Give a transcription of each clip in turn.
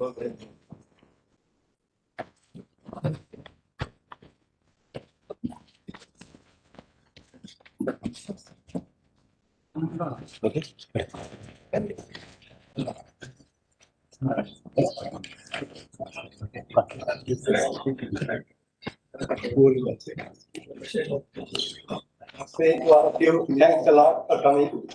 Okay. Thank you all of you. Thanks a lot for coming.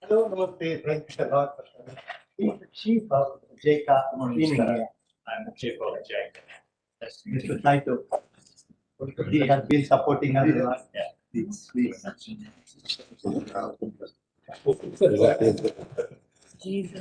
Hello, Namaste. Thank you a lot. Chief of JCA in India. I'm the chief of JEC. Mr. Naito. He has been supporting us a lot. Please.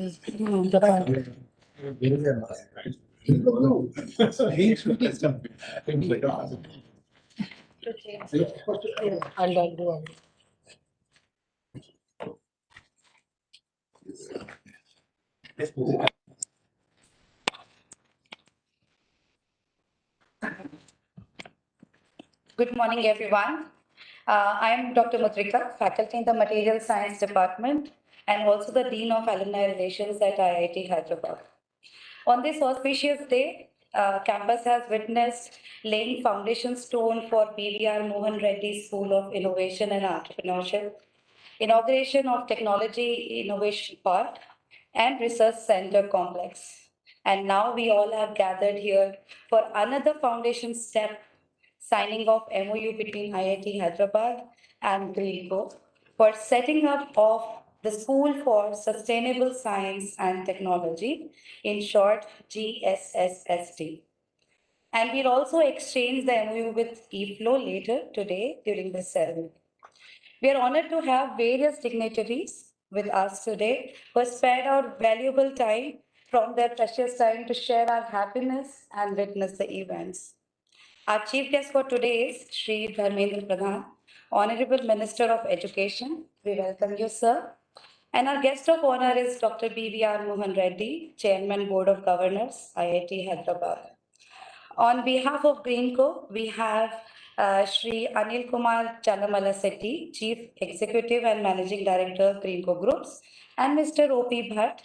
Good morning, everyone. I am Dr. Mudrika, faculty in the Material Science Department and also the Dean of Alumni Relations at IIT Hyderabad. On this auspicious day, campus has witnessed laying foundation stone for BVR Mohan Reddy School of Innovation and Entrepreneurship, inauguration of Technology Innovation Park and Research Center Complex. And now we all have gathered here for another foundation step, signing of MoU between IIT Hyderabad and Greenko for setting up of the School for Sustainable Science and Technology, in short, GSSST. And we'll also exchange the MoU with eFlow later today during the ceremony. We are honored to have various dignitaries with us today who have spared our valuable time from their precious time to share our happiness and witness the events. Our chief guest for today is Shri Dharmendra Pradhan, Honorable Minister of Education. We welcome you, sir. And our guest of honor is Dr. BVR Mohan Reddy, Chairman, Board of Governors, IIT Hyderabad. On behalf of Greenko, we have Shri Anil Kumar Chalamala Sethi, Chief Executive and Managing Director, Greenko Groups, and Mr. O.P. Bhatt,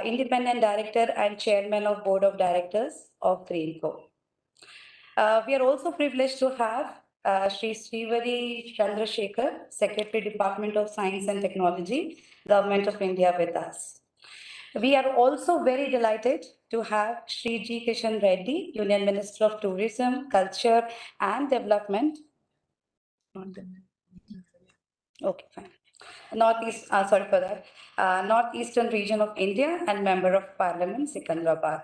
Independent Director and Chairman of Board of Directors of Greenko. We are also privileged to have Shri Srivari Chandrasekhar, Secretary, Department of Science and Technology, Government of India with us. We are also very delighted to have Shri G. Kishan Reddy, Union Minister of Tourism, Culture and Development. Okay, fine. Sorry for that. Northeastern region of India and Member of Parliament, Secunderabad.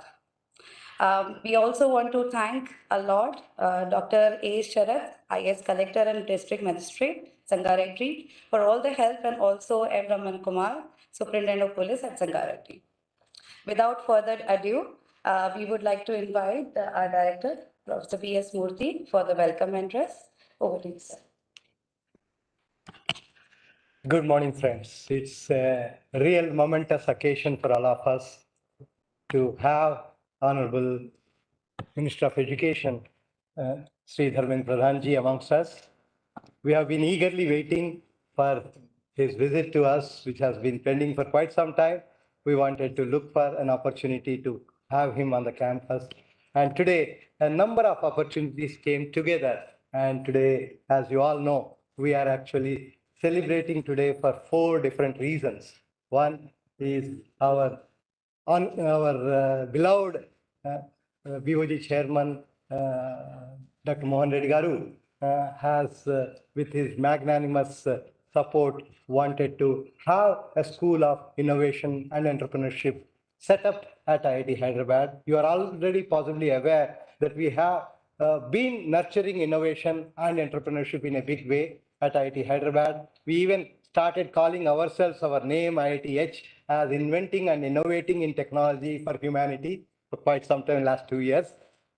We also want to thank a lot Dr. A. Sharath, IS Collector and District Magistrate, Sangareddy, for all the help, and also M. Raman Kumar, Superintendent of Police at Sangareddy. Without further ado, we would like to invite our Director, Professor B.S. Murthy, for the welcome address. Over to you, sir. Good morning, friends. It's a real momentous occasion for all of us to have Honorable Minister of Education, Shri Dharmendra Pradhan ji amongst us. We have been eagerly waiting for his visit to us, which has been pending for quite some time. We wanted to look for an opportunity to have him on the campus. And today, a number of opportunities came together. And today, as you all know, we are actually celebrating today for 4 different reasons. One is our beloved BOG Chairman, Dr. Mohan Reddy Garu, has, with his magnanimous support, wanted to have a school of innovation and entrepreneurship set up at IIT Hyderabad. You are already possibly aware that we have been nurturing innovation and entrepreneurship in a big way at IIT Hyderabad. We even started calling ourselves, our name IITH, as inventing and innovating in technology for humanity for quite some time, last 2 years.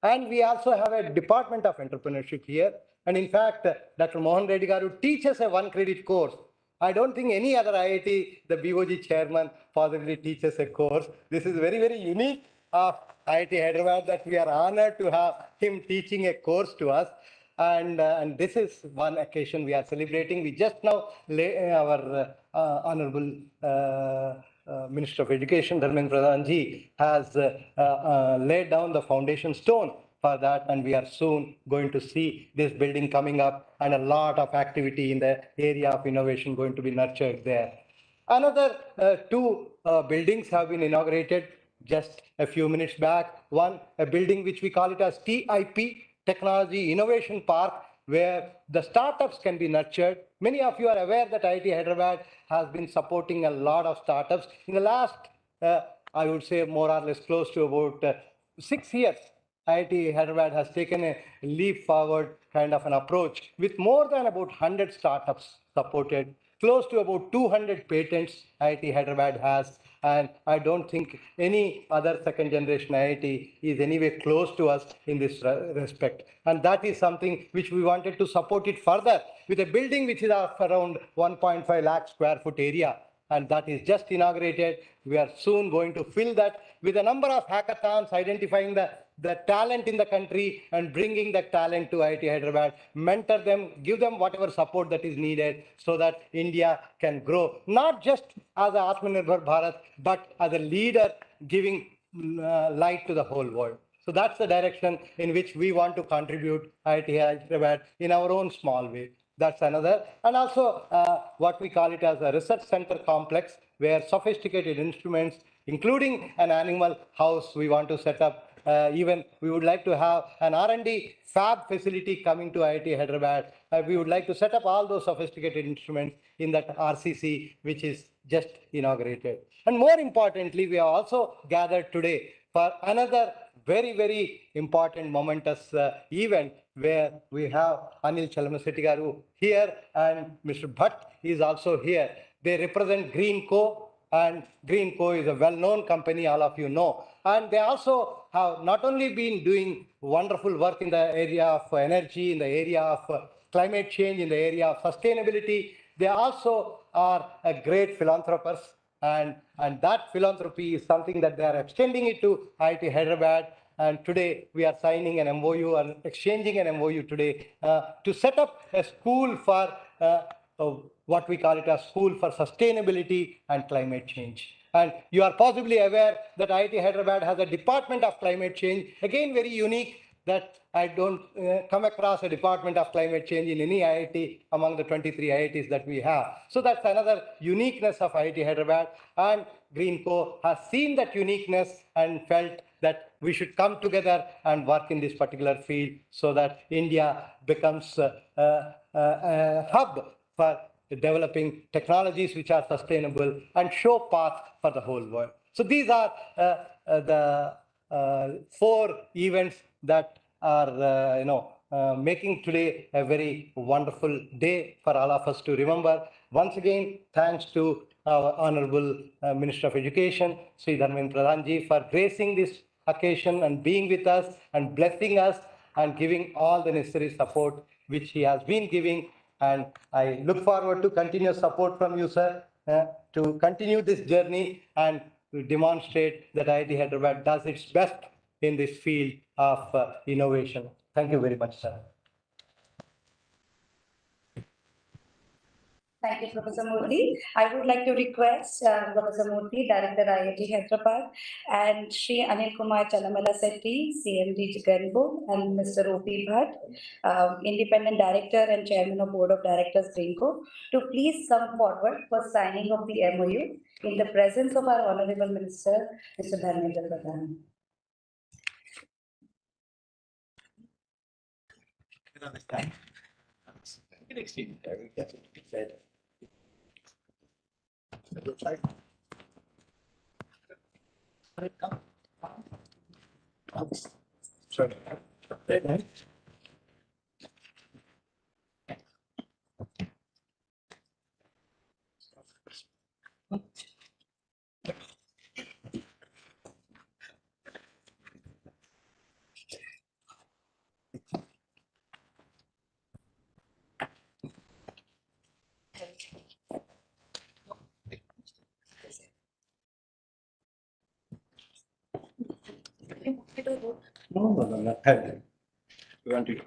And we also have a department of entrepreneurship here. And in fact, Dr. Mohan Reddy Garu teaches a one-credit course. I don't think any other IIT, the BOG chairman, possibly teaches a course. This is very, very unique of IIT Hyderabad that we are honored to have him teaching a course to us. And this is one occasion we are celebrating. We just now our Honorable Minister of Education, Dharmendra Pradhan ji, has laid down the foundation stone for that, and we are soon going to see this building coming up and a lot of activity in the area of innovation going to be nurtured there. Another two buildings have been inaugurated just a few minutes back. One, a building which we call it as TIP, Technology Innovation Park, where the startups can be nurtured. Many of you are aware that IIT Hyderabad has been supporting a lot of startups. In the last, I would say more or less close to about 6 years, IIT Hyderabad has taken a leap forward kind of an approach with more than about 100 startups supported, close to about 200 patents IIT Hyderabad has, and I don't think any other second generation IIT is anywhere close to us in this respect. And that is something which we wanted to support it further with a building which is of around 1.5 lakh square foot area. And that is just inaugurated. We are soon going to fill that with a number of hackathons, identifying the talent in the country and bringing that talent to IIT Hyderabad, mentor them, give them whatever support that is needed so that India can grow, not just as a Atmanirbhar Bharat, but as a leader giving light to the whole world. So that's the direction in which we want to contribute IIT Hyderabad in our own small way. That's another. And also what we call it as a research center complex, where sophisticated instruments, including an animal house, we want to set up. Even we would like to have an R&D fab facility coming to IIT Hyderabad. We would like to set up all those sophisticated instruments in that RCC, which is just inaugurated. And more importantly, we are also gathered today for another very, very important momentous event where we have Anil Chalamaseti Garu here and Mr. Bhatt is also here. They represent Greenko, and Greenko is a well-known company, all of you know. And they also have not only been doing wonderful work in the area of energy, in the area of climate change, in the area of sustainability, they also are a great philanthropist. And that philanthropy is something that they are extending it to IIT Hyderabad. And today we are signing an MoU and exchanging an MoU today to set up a school for what we call it a school for sustainability and climate change. And you are possibly aware that IIT Hyderabad has a department of climate change, again very unique, that I don't come across a department of climate change in any IIT among the 23 IITs that we have. So that's another uniqueness of IIT Hyderabad, and Greenko has seen that uniqueness and felt that we should come together and work in this particular field so that India becomes a hub for developing technologies which are sustainable and show path for the whole world. So these are the 4 events that are making today a very wonderful day for all of us to remember. Once again, thanks to our Honorable Minister of Education, Shri Dharmendra Pradhan ji, for gracing this occasion and being with us and blessing us and giving all the necessary support which he has been giving. And I look forward to continuous support from you, sir, to continue this journey and to demonstrate that IIT Hyderabad does its best in this field of innovation. Thank you very much, sir. Thank you, Professor Murthy. I would like to request Professor Murthy, Director IIT Hyderabad, and Shri Anil Kumar Chalamaseti, CMD Greenko, and Mr. O.P. Bhatt, Independent Director and Chairman of Board of Directors Greenko, to please come forward for signing of the MoU in the presence of our Honorable Minister, Mr. Dharmendra Pradhan. Sorry. No, not head. You want to?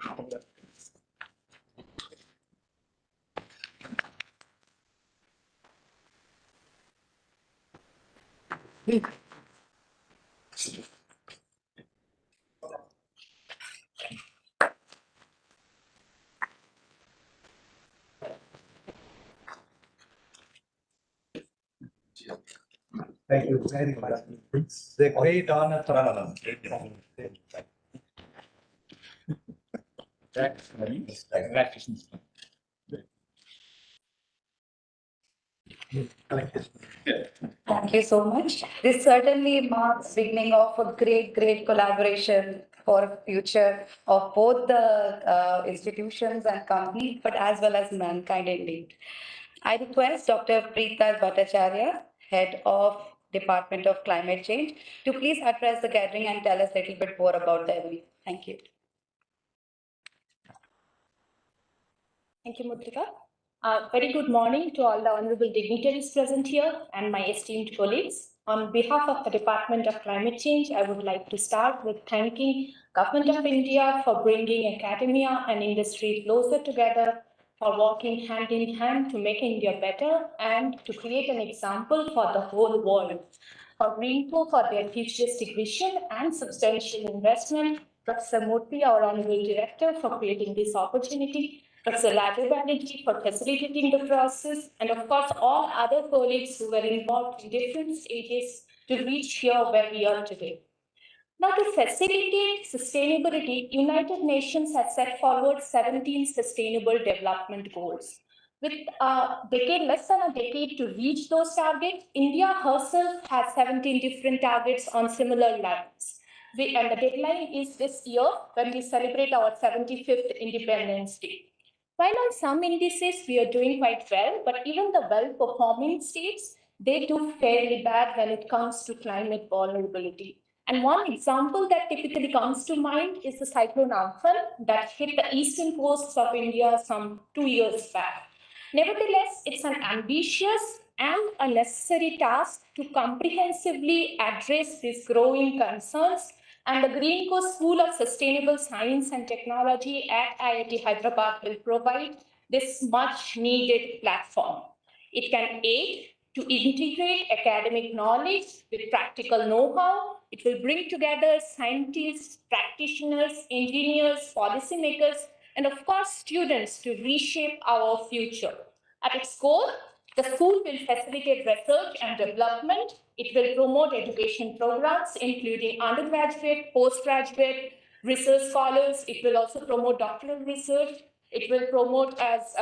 Thank you very much. It's a great honor. Congratulations. Thank you so much. This certainly marks beginning of a great collaboration for future of both the institutions and companies, but as well as mankind indeed. I request Dr. Preeta Bhattacharya, Head of Department of Climate Change, to please address the gathering and tell us a little bit more about the event. Thank you. Thank you, Mudrika. Very good morning to all the honorable dignitaries present here and my esteemed colleagues. On behalf of the Department of Climate Change, I would like to start with thanking Government of India for bringing academia and industry closer together, for working hand in hand to make India better and to create an example for the whole world. For Greenko for their futuristic vision and substantial investment, Professor Murthy, our Honorable Director, for creating this opportunity, Professor Ladder Banerjee for facilitating the process, and of course, all other colleagues who were involved in different stages to reach here where we are today. Now, to facilitate sustainability, United Nations has set forward 17 Sustainable Development Goals. With less than a decade to reach those targets, India herself has 17 different targets on similar lines. And the deadline is this year when we celebrate our 75th Independence Day. While on some indices we are doing quite well, but even the well-performing states, they do fairly bad when it comes to climate vulnerability. And one example that typically comes to mind is the cyclone Amphan that hit the eastern coasts of India some 2 years back. Nevertheless, it's an ambitious and a necessary task to comprehensively address these growing concerns, and the Greenko School of Sustainable Science and Technology at IIT Hyderabad will provide this much needed platform. It can aid to integrate academic knowledge with practical know-how. It will bring together scientists, practitioners, engineers, policymakers, and of course, students to reshape our future. At its core, the school will facilitate research and development. It will promote education programs, including undergraduate, postgraduate, research scholars. It will also promote doctoral research. It will promote as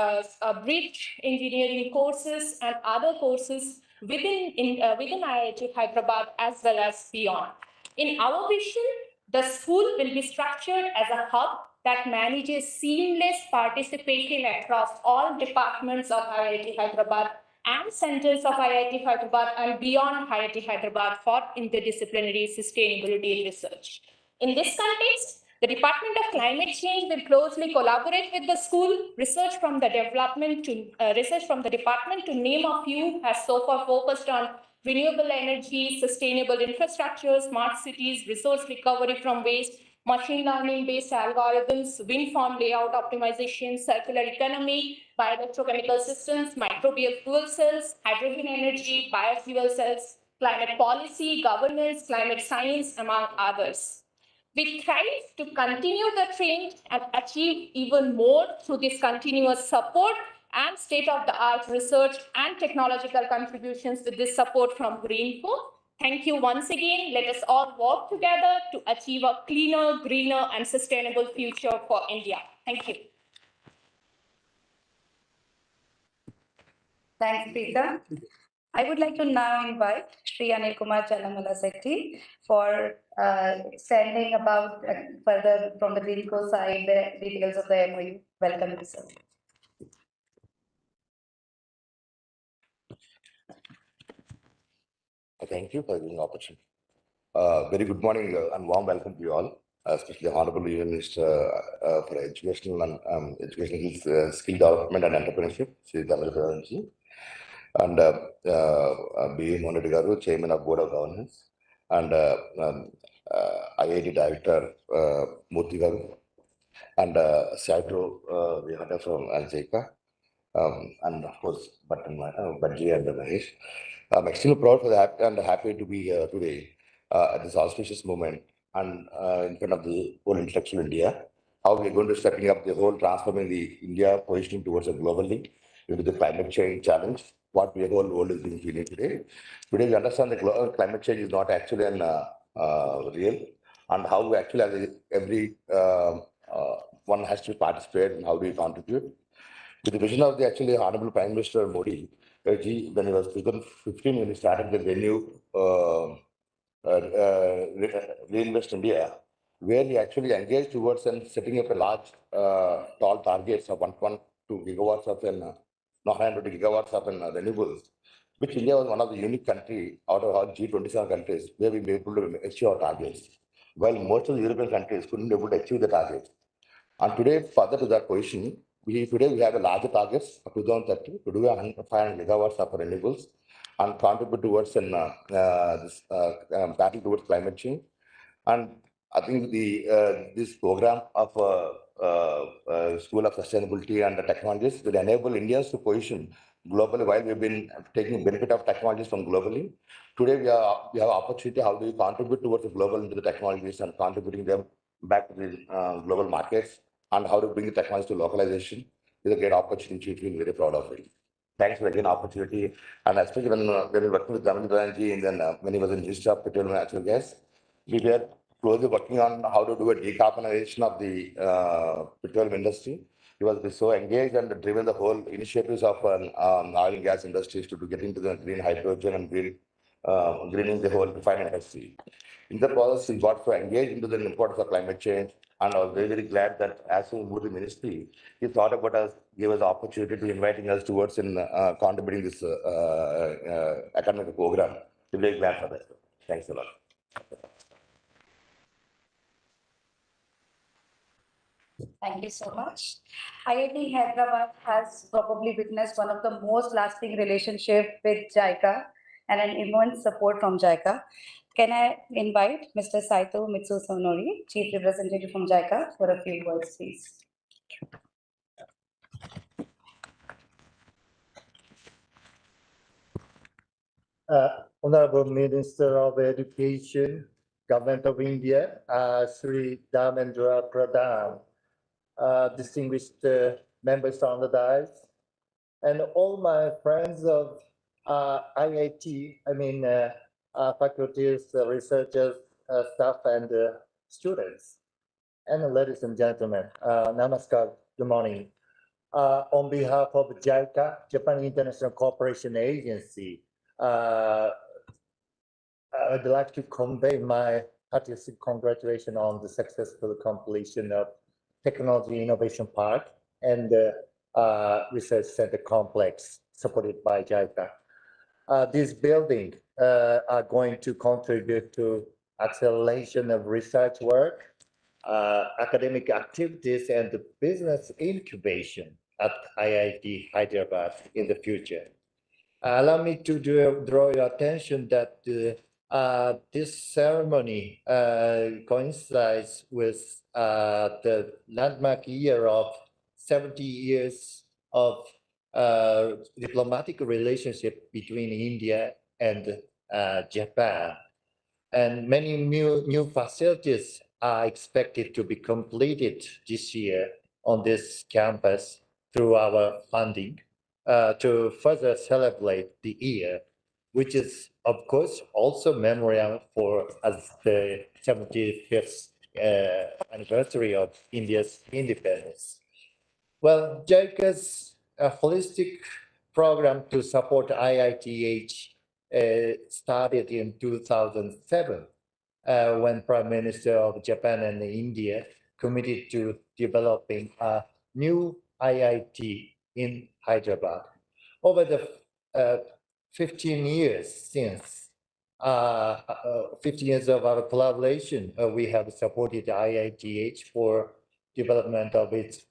bridge engineering courses and other courses within IIT Hyderabad as well as beyond. In our vision, the school will be structured as a hub that manages seamless participation across all departments of IIT Hyderabad and centers of IIT Hyderabad and beyond IIT Hyderabad for interdisciplinary sustainability research. In this context, the Department of Climate Change will closely collaborate with the school. Research from the department to name a few has so far focused on renewable energy, sustainable infrastructure, smart cities, resource recovery from waste, machine learning-based algorithms, wind farm layout optimization, circular economy, bioelectrochemical systems, microbial fuel cells, hydrogen energy, biofuel cells, climate policy, governance, climate science, among others. We strive to continue the trend and achieve even more through this continuous support and state-of-the-art research and technological contributions with this support from Greenko. Thank you once again. Let us all work together to achieve a cleaner, greener, and sustainable future for India. Thank you. Thanks, Preeta. I would like to now invite Shri Anil Kumar Chalamala Sethi for extending about further from the Greenko side, the details of the MoU. Welcome, sir. Thank you for giving the opportunity. Very good morning and warm welcome to you all, especially the Honorable Union Minister for Educational and Educational Skill Development and Entrepreneurship, Shri Dharmendra Pradhan ji, and B. Mohan Garu, Chairman of Board of Governance, and IIT Director Murthy Garu, and Saito, we had from JICA, and of course, Badji and Mahesh. I'm extremely proud for that and happy to be here today at this auspicious moment and in front of the whole intellectual India. How we're going to stepping up the whole transforming the India positioning towards a globally into the climate change challenge. What we whole world is being feeling today. Today we understand that climate change is not actually an real, and how we actually as every one has to participate and how do we contribute. With the vision of the actually Honorable Prime Minister Modi, when he was 2015, when he started the Renew Reinvest India, where he actually engaged towards and setting up a large, tall targets of 1.2 gigawatts of 900 gigawatts of renewables, which India was one of the unique country out of our G27 countries where we were able to achieve our targets, while most of the European countries couldn't be able to achieve the targets. And today, further to that position, today we have a larger targets of 2030 to do 500 gigawatts of renewables and contribute towards this battle towards climate change. And I think this program of School of Sustainability and the Technologies will enable Indians to position globally while we've been taking benefit of technologies from globally. Today we have opportunity how do we contribute towards the global into the technologies and contributing them back to the global markets and how to bring the technology to localization is a great opportunity. We feel very proud of it. Thanks for again opportunity, and especially when we working with Dharmendra ji and then when he was in Ministry of Petroleum and Natural Gas, we were closely working on how to do a decarbonization of the petroleum industry. He was so engaged and driven the whole initiatives of oil and gas industries to get into the green hydrogen and greening the whole refining industry. In the process, he got so engaged into the importance of climate change, and I was very, very glad that as we moved the ministry, he thought about us, gave us the opportunity to inviting us towards in contributing this academic program. We're very glad for that. Thanks a lot. Thank you so much. IIT Hyderabad has probably witnessed one of the most lasting relationship with JICA and an immense support from JICA. Can I invite Mr. Saito Mitsu Sonori, Chief Representative from JICA, for a few words, please? Honorable Minister of Education, Government of India, Shri Dharmendra Pradhan, distinguished members on the dais, and all my friends of IIT, faculties, researchers, staff, and students. And ladies and gentlemen, namaskar, good morning. On behalf of JICA, Japan International Cooperation Agency, I'd like to convey my heartiest congratulations on the successful completion of Technology Innovation Park and the Research Center Complex supported by JICA. These buildings are going to contribute to acceleration of research work, academic activities, and the business incubation at IIT Hyderabad in the future. Allow me to draw your attention that this ceremony coincides with the landmark year of 70 years of diplomatic relationship between India and Japan. And many new facilities are expected to be completed this year on this campus through our funding to further celebrate the year, which is, of course, also memorial for as the 75th anniversary of India's independence. Well, JICA's holistic program to support IITH started in 2007 when Prime Minister of Japan and India committed to developing a new IIT in Hyderabad. Over the 15 years since, 15 years of our collaboration, we have supported IITH for development of its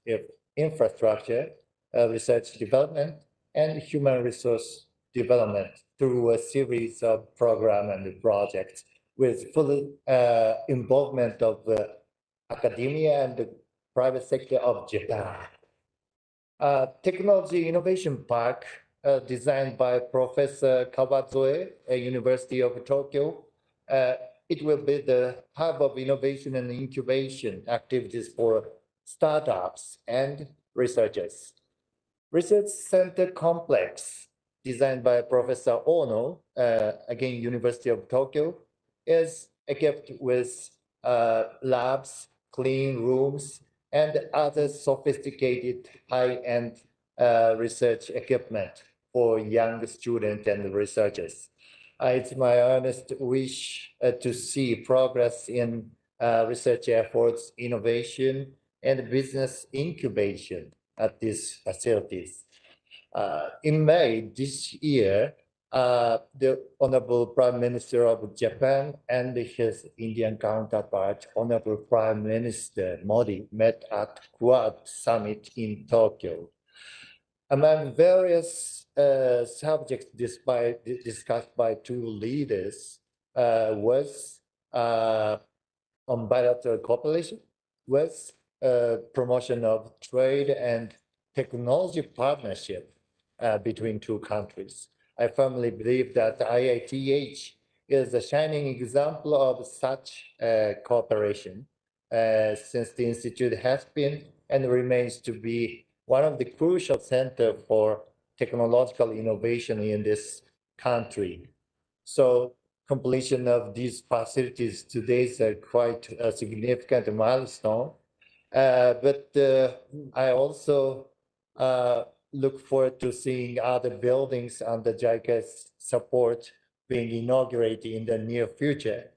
infrastructure, research development, and human resource development through a series of programs and projects with full involvement of academia and the private sector of Japan. Technology Innovation Park, designed by Professor Kawazoe at University of Tokyo. It will be the hub of innovation and incubation activities for startups and researchers. Research Center Complex, designed by Professor Ono, again, University of Tokyo, is equipped with labs, clean rooms, and other sophisticated high-end research equipment for young students and researchers. It's my earnest wish to see progress in research efforts, innovation, and business incubation at these facilities. In May this year, the Honorable Prime Minister of Japan and his Indian counterpart, Honorable Prime Minister Modi, met at Quad Summit in Tokyo. Among various subjects discussed by two leaders was on bilateral cooperation, was promotion of trade and technology partnership between two countries. I firmly believe that IITH is a shining example of such cooperation, since the institute has been and remains to be one of the crucial centers for technological innovation in this country. So completion of these facilities today is quite a significant milestone. But I also look forward to seeing other buildings under JICA's support being inaugurated in the near future.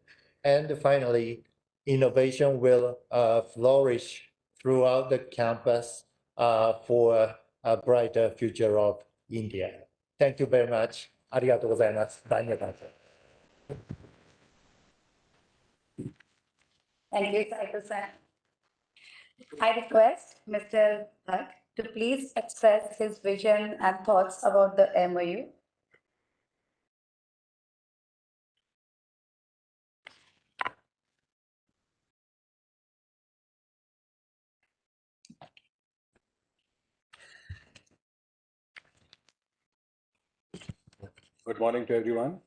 And finally, innovation will flourish throughout the campus for a brighter future of India. Thank you very much. ありがとうございます。Dhanyavad. Thank you, Saito-san. I request Mr. Bhatt to please express his vision and thoughts about the MoU. Good morning to everyone.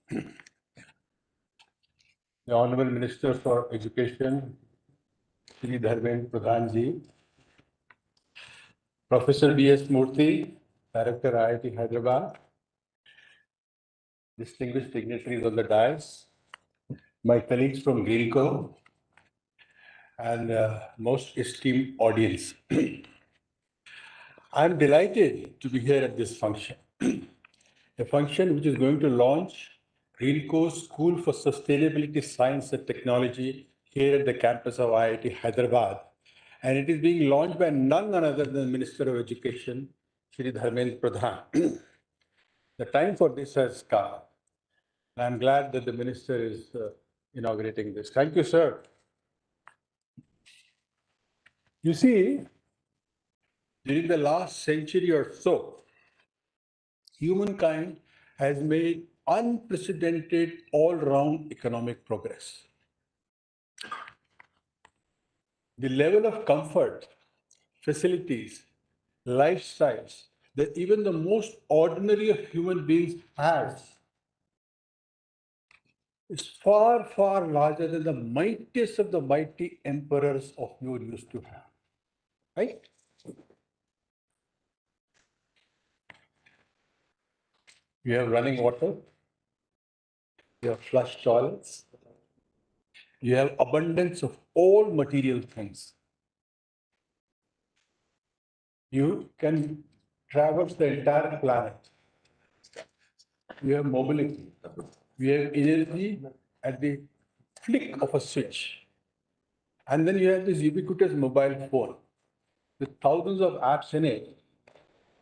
The Honorable Minister for Education, Shri Dharmendra Pradhan ji, Professor B.S. Murthy, Director IIT Hyderabad, distinguished dignitaries on the dais, my colleagues from Greenko, and most esteemed audience. I'm delighted to be here at this function, a function which is going to launch Greenko's School for Sustainability Science and Technology here at the campus of IIT Hyderabad. And it is being launched by none other than Minister of Education, Shri Dharmendra Pradhan. The time for this has come. I'm glad that the Minister is inaugurating this. Thank you, sir. You see, during the last century or so, humankind has made unprecedented all-round economic progress. The level of comfort, facilities, lifestyles that even the most ordinary of human beings has is far, far larger than the mightiest of the mighty emperors of yore used to have. Right? You have running water, you have flush toilets, you have abundance of all material things. You can traverse the entire planet we have mobility, we have energy at the flick of a switch. And then you have this ubiquitous mobile phone with thousands of apps in it.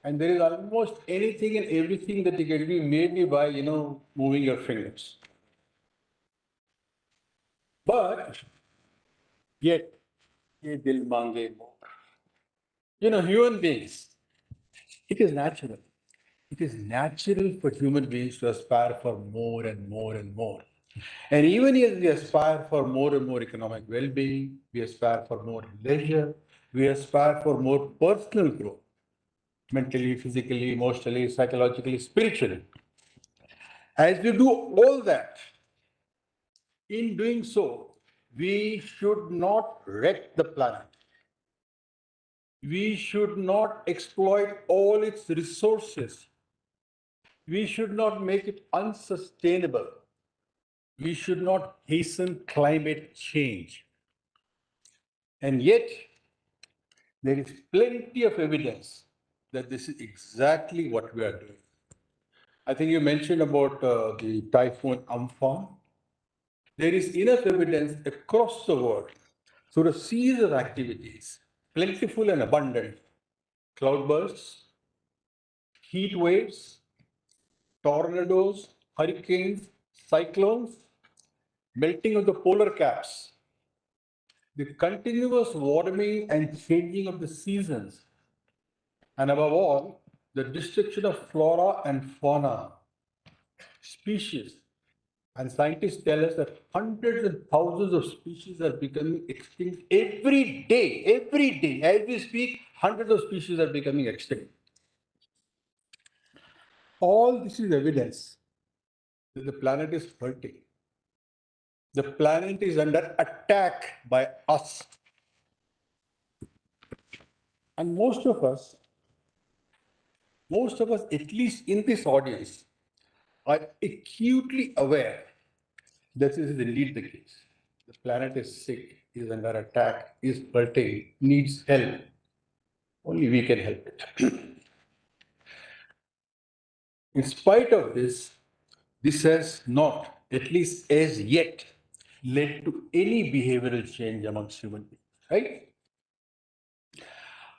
And there is almost anything and everything that you can do merely by, moving your fingers. But yet, ye dil mange more. Human beings, it is natural. It is natural for human beings to aspire for more and more and more. And even as we aspire for more and more economic well-being, we aspire for more leisure, we aspire for more personal growth, mentally, physically, emotionally, psychologically, spiritually. As we do all that, in doing so, we should not wreck the planet. We should not exploit all its resources. We should not make it unsustainable. We should not hasten climate change. And yet, there is plenty of evidence that this is exactly what we are doing. I think you mentioned about the typhoon Amphan. There is enough evidence across the world through a series of activities, plentiful and abundant, cloudbursts, heat waves, tornadoes, hurricanes, cyclones, melting of the polar caps, the continuous warming and changing of the seasons, and above all, the destruction of flora and fauna, species. And scientists tell us that hundreds and thousands of species are becoming extinct every day. Every day, as we speak, hundreds of species are becoming extinct. All this is evidence that the planet is hurting. The planet is under attack by us. And most of us, at least in this audience, are acutely aware that this is indeed the case. The planet is sick, is under attack, is hurting, needs help. Only we can help it. In spite of this, this has not, at least as yet, led to any behavioral change amongst human beings, right?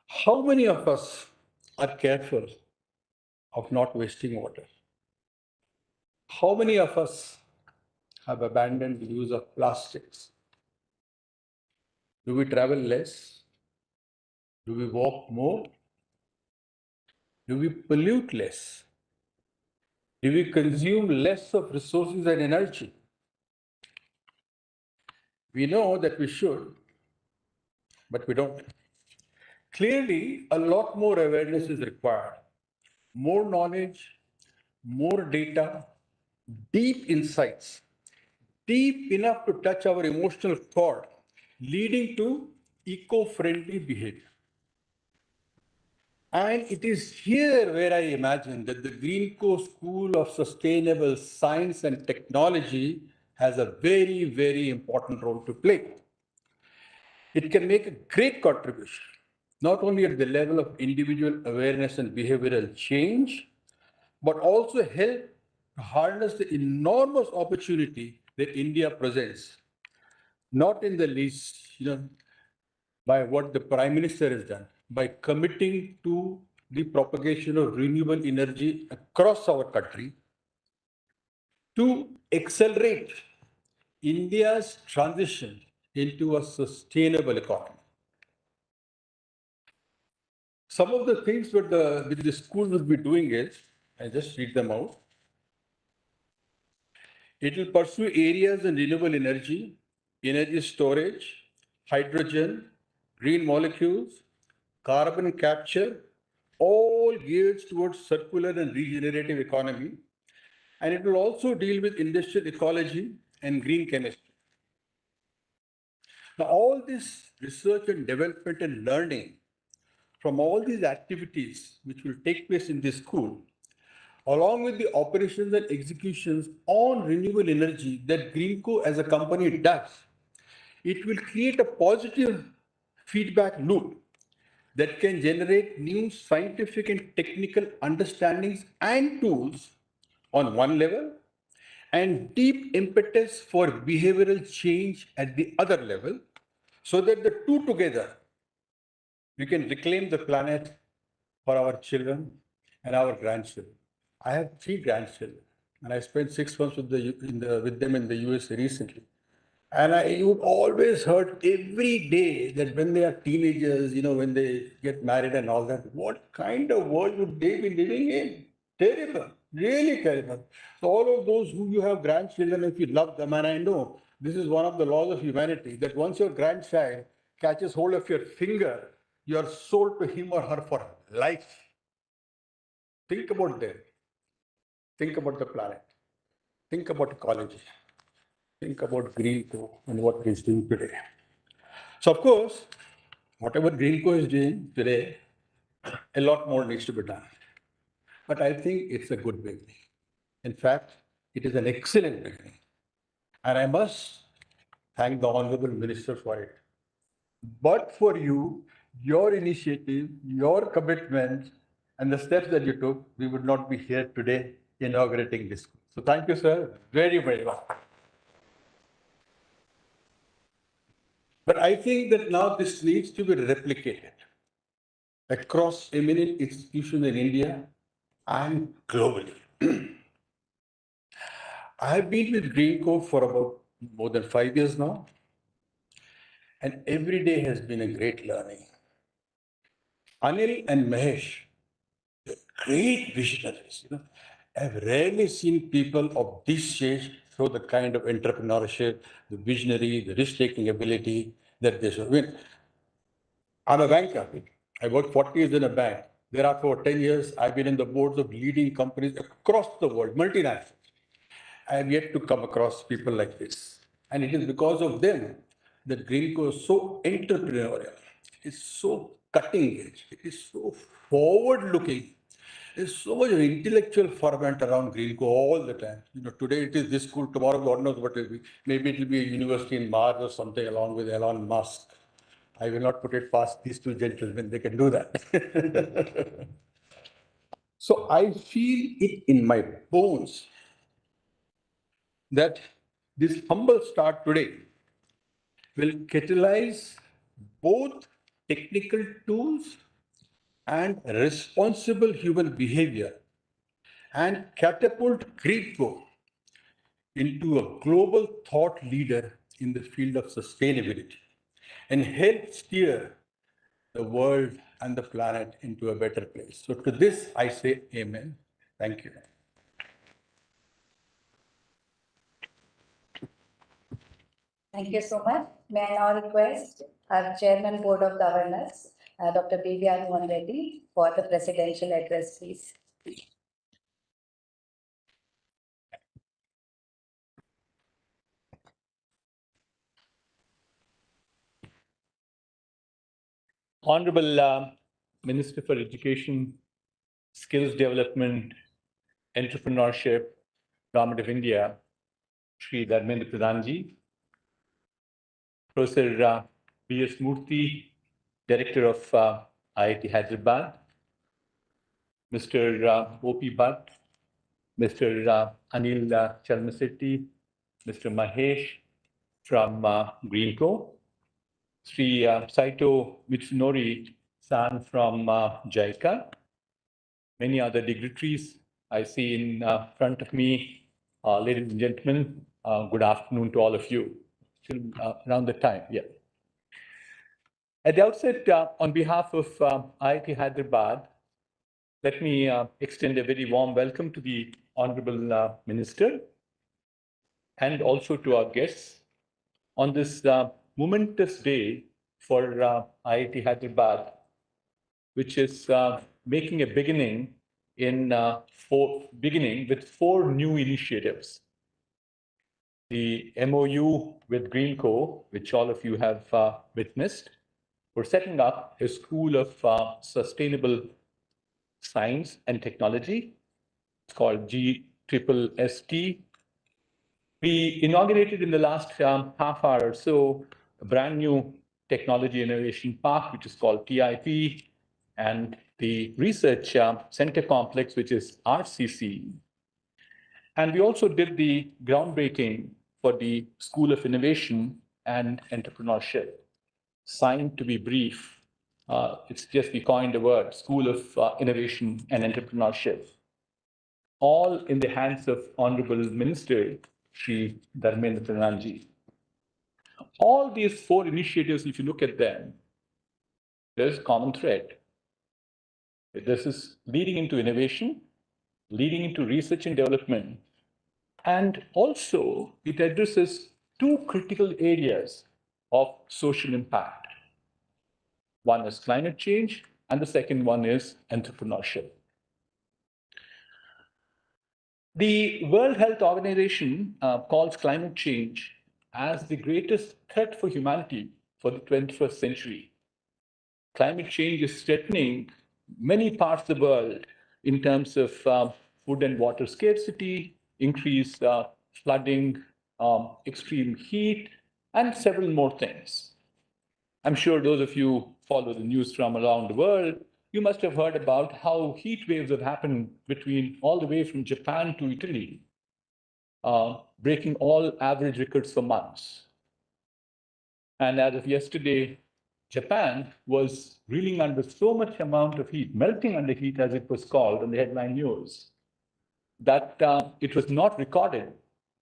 How many of us are careful of not wasting water? How many of us have abandoned the use of plastics? Do we travel less? Do we walk more? Do we pollute less? Do we consume less of resources and energy? We know that we should, but we don't. Clearly, a lot more awareness is required. More knowledge, more data, deep insights, deep enough to touch our emotional core, leading to eco-friendly behavior. And it is here where I imagine that the Greenko School of Sustainable Science and Technology has a very, very important role to play. It can make a great contribution, not only at the level of individual awareness and behavioral change, but also help to harness the enormous opportunity that India presents, not in the least, by what the Prime Minister has done, by committing to the propagation of renewable energy across our country to accelerate India's transition into a sustainable economy. Some of the things that the school will be doing is, I just read them out. It will pursue areas in renewable energy, energy storage, hydrogen, green molecules, carbon capture, all geared towards circular and regenerative economy. And it will also deal with industrial ecology and green chemistry. Now, all this research and development and learning from all these activities which will take place in this school, along with the operations and executions on renewable energy that Greenko as a company does, it will create a positive feedback loop that can generate new scientific and technical understandings and tools on one level and deep impetus for behavioral change at the other level, so that the two together, we can reclaim the planet for our children and our grandchildren. I have 3 grandchildren, and I spent 6 months with them in the US recently. And I would always heard every day that when they are teenagers, when they get married and all that, what kind of world would they be living in? Terrible, really terrible. So all of those who you have grandchildren, if you love them, and I know this is one of the laws of humanity, that once your grandchild catches hold of your finger, you are sold to him or her for life. Think about them. Think about the planet. Think about ecology. Think about Greenko and what he's doing today. So, of course, whatever Greenko is doing today, a lot more needs to be done. But I think it's a good beginning. In fact, it is an excellent beginning. And I must thank the Honorable Minister for it. But for you, your initiative, your commitment, and the steps that you took, we would not be here today inaugurating this school. So thank you, sir, very, very much. But I think that now this needs to be replicated across eminent institutions in India and globally. I have been with Greenko for about more than 5 years now, and every day has been a great learning. Anil and Mahesh, great visionaries. I've rarely seen people of this stage show the kind of entrepreneurship, the visionary, the risk-taking ability that they show. I'm a banker. I worked 40 years in a bank. Thereafter, for 10 years, I've been in the boards of leading companies across the world, multinationals. I have yet to come across people like this. And it is because of them that Greenko is so entrepreneurial. It is so cutting edge. It is so forward-looking. There's so much of intellectual ferment around Greenko all the time. Today it is this school, tomorrow God knows what it will be. Maybe it will be a university in Mars or something along with Elon Musk. I will not put it past these two gentlemen, they can do that. So I feel it in my bones that this humble start today will catalyze both technical tools and responsible human behavior and catapult Greenko into a global thought leader in the field of sustainability and help steer the world and the planet into a better place. So to this, I say amen. Thank you. Thank you so much. May I now request our Chairman Board of Governors, Dr. BVR Reddy, for the presidential address, please. Honorable Minister for Education, Skills Development, Entrepreneurship, Government of India, Shri Dharmendra Pradhan ji, Professor B.S. Murthy, Director of IIT Hyderabad, Mr. O.P. Bhatt, Mr. Anil Chalmasetti, Mr. Mahesh from Greenko, Sri Saito Mitsunori-san from JICA, many other dignitaries I see in front of me. Ladies and gentlemen, good afternoon to all of you. Still around the time, yeah. At the outset, on behalf of IIT Hyderabad, let me extend a very warm welcome to the Honorable Minister and also to our guests on this momentous day for IIT Hyderabad, which is making a beginning with 4 new initiatives. The MoU with Greenko, which all of you have witnessed. We're setting up a school of sustainable science and technology. It's called GSSST. We inaugurated in the last half hour or so a brand new technology innovation park, which is called TIP, and the research center complex, which is RCC. And we also did the groundbreaking for the School of Innovation and Entrepreneurship. Signed to be brief, it's just we coined the word School of Innovation and Entrepreneurship, all in the hands of Honorable Minister Shri Dharmendra Pradhan. All these four initiatives, if you look at them, there's a common thread. This is leading into innovation, leading into research and development, and also it addresses two critical areas of social impact. One is climate change, and the second one is entrepreneurship. The World Health Organization calls climate change as the greatest threat for humanity for the 21st century. Climate change is threatening many parts of the world in terms of food and water scarcity, increased flooding, extreme heat, and several more things. I'm sure those of you follow the news from around the world, you must have heard about how heat waves have happened between all the way from Japan to Italy, breaking all average records for months. And as of yesterday, Japan was reeling under so much amount of heat, melting under heat as it was called on the headline news, that it was not recorded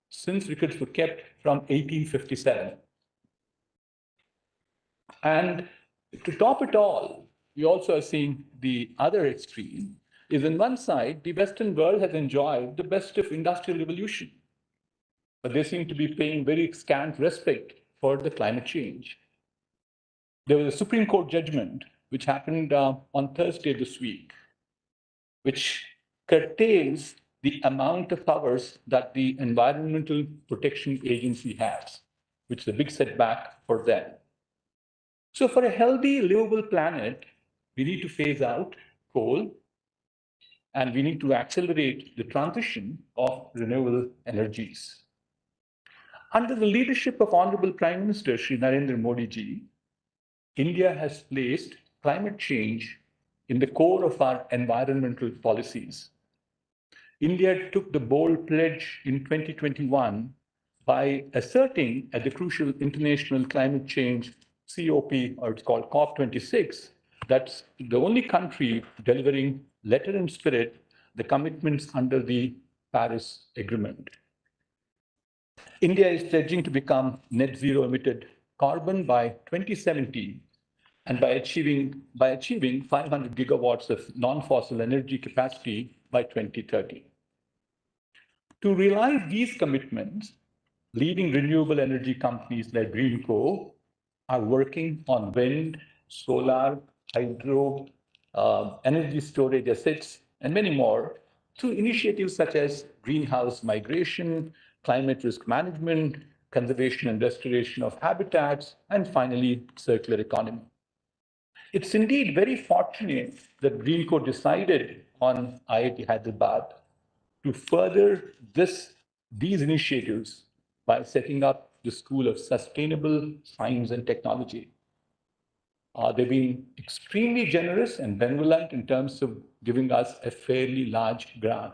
since records were kept from 1857. And to top it all, we also are seeing the other extreme is on one side, the Western world has enjoyed the best of industrial revolution, but they seem to be paying very scant respect for the climate change. There was a Supreme Court judgment which happened on Thursday this week, which curtails the amount of powers that the Environmental Protection Agency has, which is a big setback for them. So for a healthy, livable planet, we need to phase out coal, and we need to accelerate the transition of renewable energies. Under the leadership of Honorable Prime Minister Shri Narendra Modi ji, India has placed climate change in the core of our environmental policies. India took the bold pledge in 2021 by asserting at the crucial International Climate Change COP, or it's called COP26, that's the only country delivering letter and spirit the commitments under the Paris Agreement. India is pledging to become net zero emitted carbon by 2070 and by achieving 500 gigawatts of non-fossil energy capacity by 2030. To realize these commitments, leading renewable energy companies like Greenko are working on wind, solar, hydro, energy storage assets, and many more through initiatives such as greenhouse migration, climate risk management, conservation and restoration of habitats, and finally, circular economy. It's indeed very fortunate that Greenko decided on IIT Hyderabad to further these initiatives by setting up the School of Sustainable Science and Technology. They've been extremely generous and benevolent in terms of giving us a fairly large grant.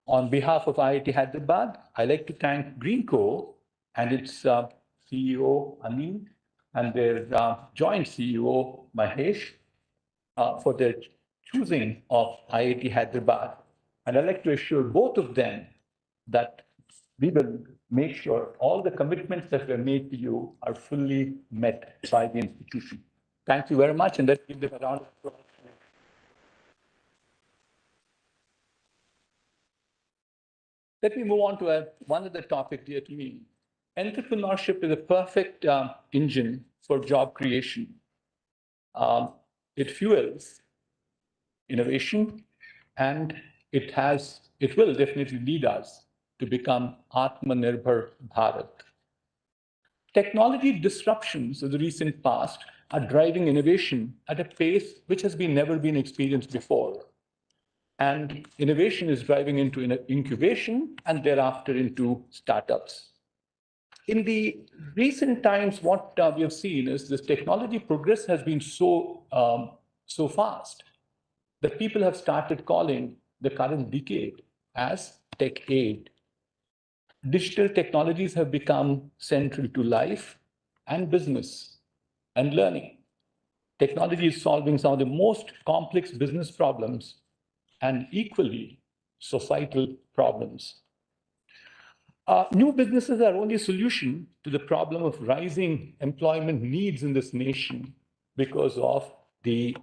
On behalf of IIT Hyderabad, I'd like to thank Greenko and its CEO, Anil, and their joint CEO, Mahesh, for their choosing of IIT Hyderabad. And I'd like to assure both of them that we will make sure all the commitments that were made to you are fully met by the institution. Thank you very much, and let's give them a round of applause. Let me move on to one other topic dear to me. Entrepreneurship is a perfect engine for job creation. It fuels innovation, and it will definitely lead us to become Atmanirbhar Bharat. Technology disruptions of the recent past are driving innovation at a pace which has never been experienced before. And innovation is driving into incubation and thereafter into startups. In the recent times, what we have seen is this technology progress has been so fast that people have started calling the current decade as tech aid. Digital technologies have become central to life and business and learning. Technology is solving some of the most complex business problems and equally societal problems. New businesses are only a solution to the problem of rising employment needs in this nation because of the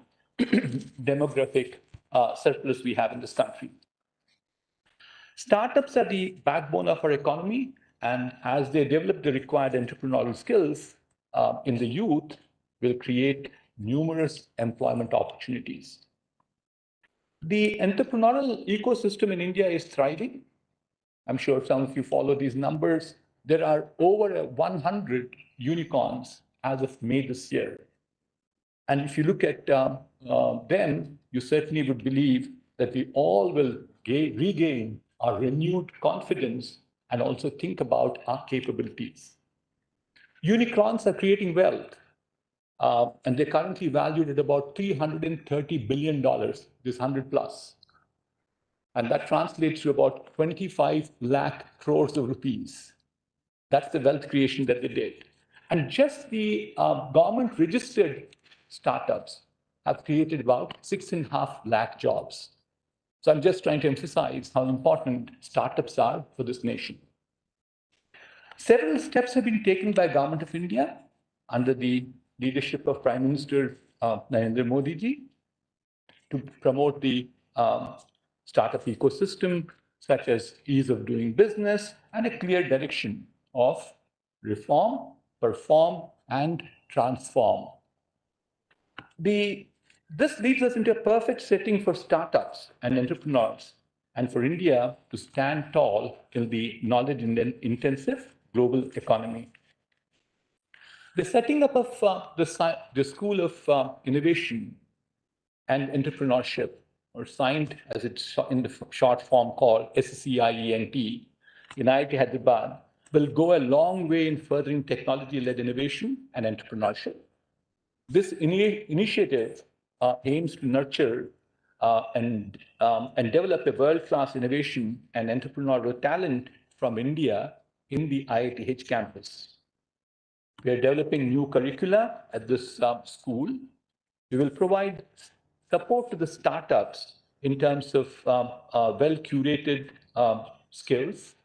demographic surplus we have in this country. Startups are the backbone of our economy, and as they develop the required entrepreneurial skills in the youth, will create numerous employment opportunities. The entrepreneurial ecosystem in India is thriving. I'm sure some of you follow these numbers. There are over 100 unicorns as of May this year. And if you look at them, you certainly would believe that we all will regain our renewed confidence and also think about our capabilities. Unicorns are creating wealth, and they're currently valued at about $330 billion, this 100 plus. And that translates to about 25 lakh crores of rupees. That's the wealth creation that they did. And just the government registered startups have created about 6.5 lakh jobs. So I'm just trying to emphasize how important startups are for this nation. Several steps have been taken by Government of India under the leadership of Prime Minister Narendra Modi ji to promote the startup ecosystem, such as ease of doing business and a clear direction of reform, perform, and transform. This leads us into a perfect setting for startups and entrepreneurs, and for India to stand tall in the knowledge-intensive global economy. The setting up of the School of Innovation and Entrepreneurship, or SCIENT as it's in the short form called SCIENT, in IIT Hyderabad, will go a long way in furthering technology-led innovation and entrepreneurship. This initiative aims to nurture and develop a world-class innovation and entrepreneurial talent from India in the IITH campus. We are developing new curricula at this school. We will provide support to the startups in terms of well-curated skills,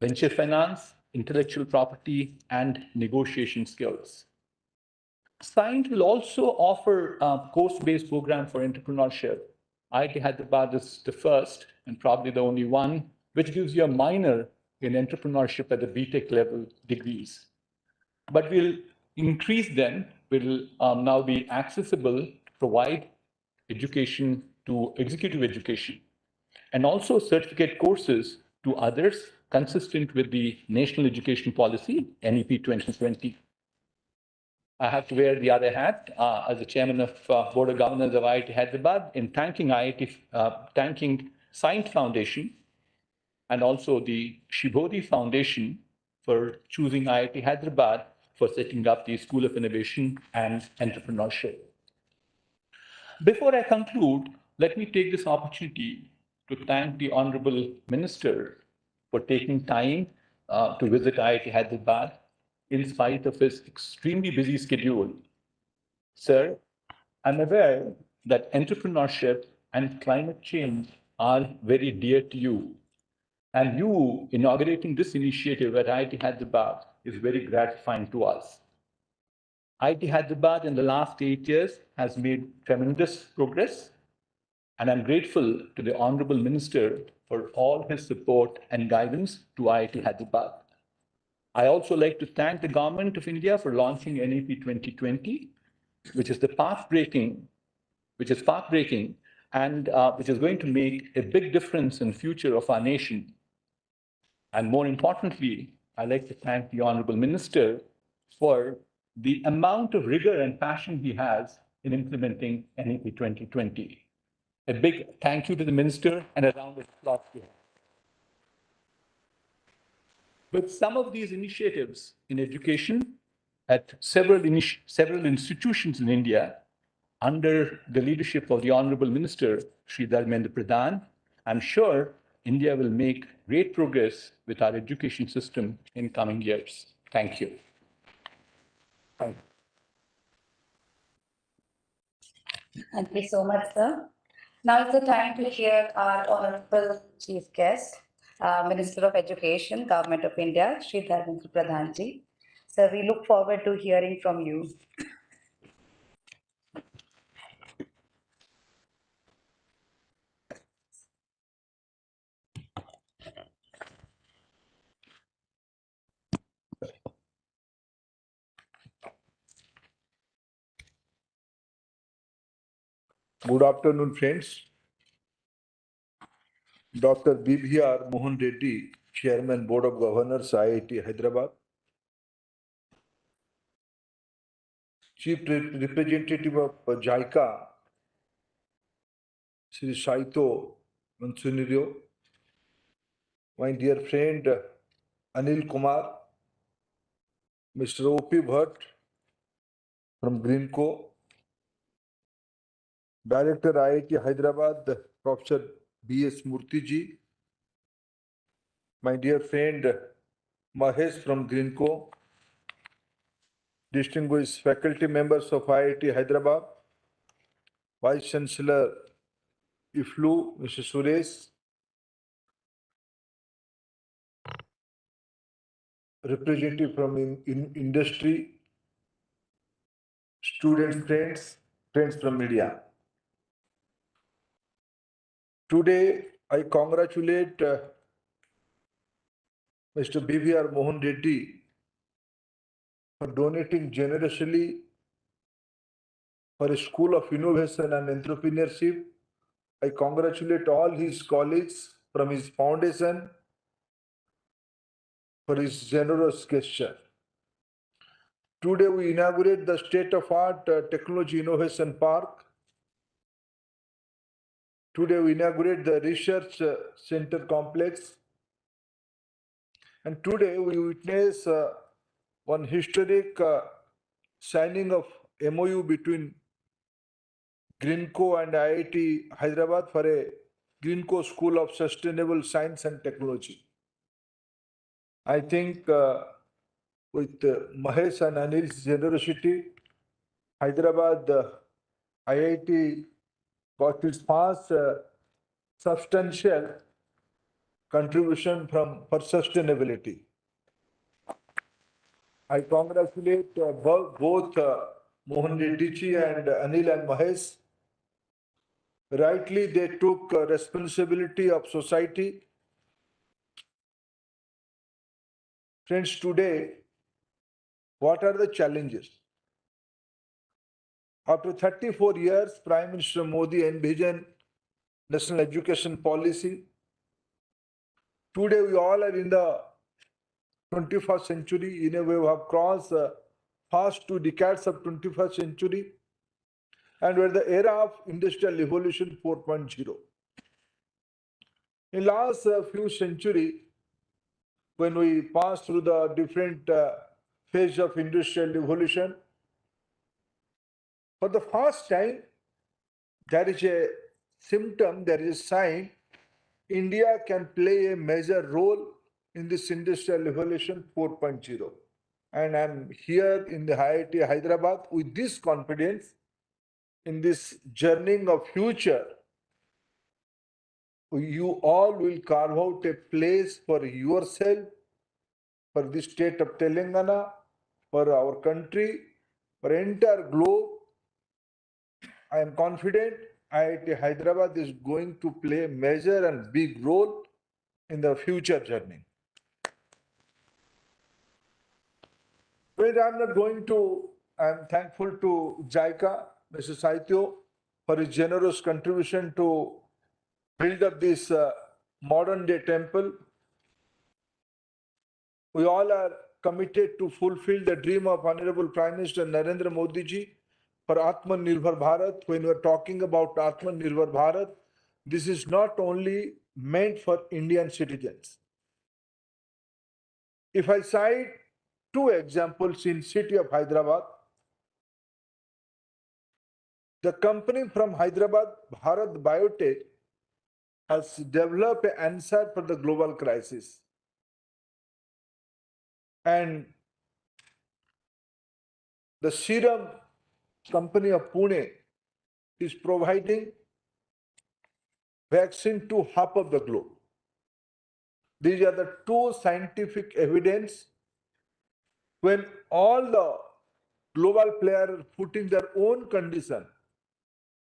venture finance, intellectual property, and negotiation skills. SCIENT will also offer a course-based program for entrepreneurship. IIT Hyderabad is the first and probably the only one which gives you a minor in entrepreneurship at the BTech level degrees. But we'll increase them, will now be accessible to provide education to executive education, and also certificate courses to others consistent with the National Education Policy, NEP 2020. I have to wear the other hat as the chairman of Board of Governors of IIT Hyderabad in thanking thanking SCIENT Foundation and also the Shibodhi Foundation for choosing IIT Hyderabad for setting up the School of Innovation and Entrepreneurship. Before I conclude, let me take this opportunity to thank the Honorable Minister for taking time to visit IIT Hyderabad in spite of his extremely busy schedule. Sir, I'm aware that entrepreneurship and climate change are very dear to you. And you inaugurating this initiative at IIT Hyderabad is very gratifying to us. IIT Hyderabad in the last 8 years has made tremendous progress, and I'm grateful to the Honorable Minister for all his support and guidance to IIT Hyderabad. I also like to thank the Government of India for launching NEP 2020, which is path-breaking, and which is going to make a big difference in the future of our nation. And more importantly, I'd like to thank the Honorable Minister for the amount of rigor and passion he has in implementing NEP 2020. A big thank you to the Minister and a round of applause to him. With some of these initiatives in education at several institutions in India, under the leadership of the Honorable Minister, Shri Dharmendra Pradhan, I'm sure India will make great progress with our education system in coming years. Thank you. Thank you so much, sir. Now is the time to hear our Honorable Chief Guest, Minister of Education, Government of India, Shri Dharmendra Pradhan ji. Sir, we look forward to hearing from you. Good afternoon, friends. Dr. BVR Mohan Reddy, Chairman, Board of Governors, IIT Hyderabad. Chief Representative of JICA, Shri Saito Mansunirio. My dear friend Anil Kumar, Mr. O.P. Bhatt from Greenko, Director IIT Hyderabad, Professor B.S. Murthy, my dear friend Mahesh from Greenko, distinguished faculty members of IIT Hyderabad, Vice Chancellor IFLU, Mr. Suresh, representative from industry, students, friends from media. Today, I congratulate Mr. BVR Mohan Reddy for donating generously for a School of Innovation and Entrepreneurship. I congratulate all his colleagues from his foundation for his generous gesture. Today, we inaugurate the state-of-art technology innovation park. Today, we inaugurate the research center complex. And today, we witness one historic signing of MoU between Greenko and IIT Hyderabad for a Greenko School of Sustainable Science and Technology. I think with Mahesh and Anil's generosity, Hyderabad IIT got its first substantial contribution for sustainability. I congratulate both Mohan Reddy ji and Anil and Mahesh. Rightly, they took responsibility of society. Friends, today, what are the challenges? After 34 years, Prime Minister Modi envisioned national education policy. Today, we all are in the 21st century. In a way, we have crossed past 2 decades of 21st century. And we're the era of industrial revolution 4.0. In last few centuries, when we passed through the different phase of industrial revolution, for the first time, there is a symptom, there is a sign, India can play a major role in this industrial revolution 4.0. And I'm here in the IIT Hyderabad with this confidence in this journey of future. You all will carve out a place for yourself, for the state of Telangana, for our country, for entire globe. I am confident IIT Hyderabad is going to play a major and big role in the future journey. But I'm not going to, I'm thankful to JICA, Mr. Saito, for his generous contribution to build up this modern day temple. We all are committed to fulfill the dream of Honorable Prime Minister Narendra Modi ji for Atmanirbhar Bharat. When we're talking about Atmanirbhar Bharat, this is not only meant for Indian citizens. If I cite 2 examples in city of Hyderabad, the company from Hyderabad, Bharat Biotech, has developed an answer for the global crisis. And the Serum Company of Pune is providing vaccine to half of the globe. These are the two scientific evidence when all the global players putting their own condition,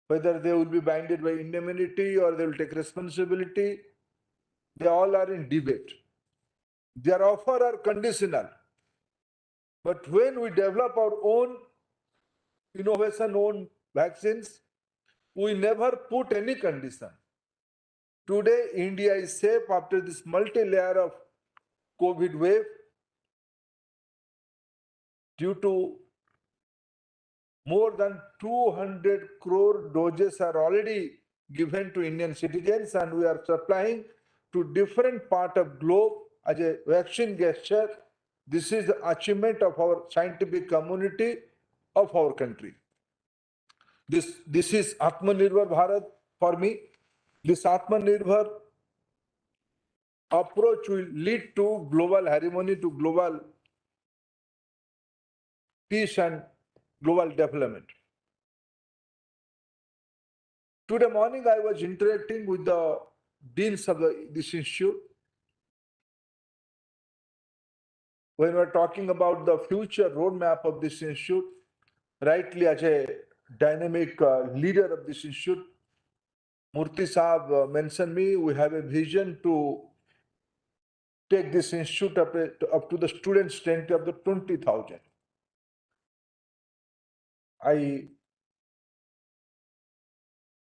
whether they will be binded by indemnity or they will take responsibility, they all are in debate. Their offer are conditional. But when we develop our own innovation, own vaccines, we never put any condition. Today, India is safe after this multi-layer of COVID wave due to more than 200 crore doses are already given to Indian citizens, and we are supplying to different part of globe as a vaccine gesture. This is the achievement of our scientific community of our country. This is Atmanirbhar Bharat for me. This Atmanirbhar approach will lead to global harmony, to global peace and global development. Today morning, I was interacting with the deans of this institute. When we are talking about the future roadmap of this institute, rightly as a dynamic leader of this institute, Murthy Saab mentioned me, we have a vision to take this institute up to the student strength of the 20,000. I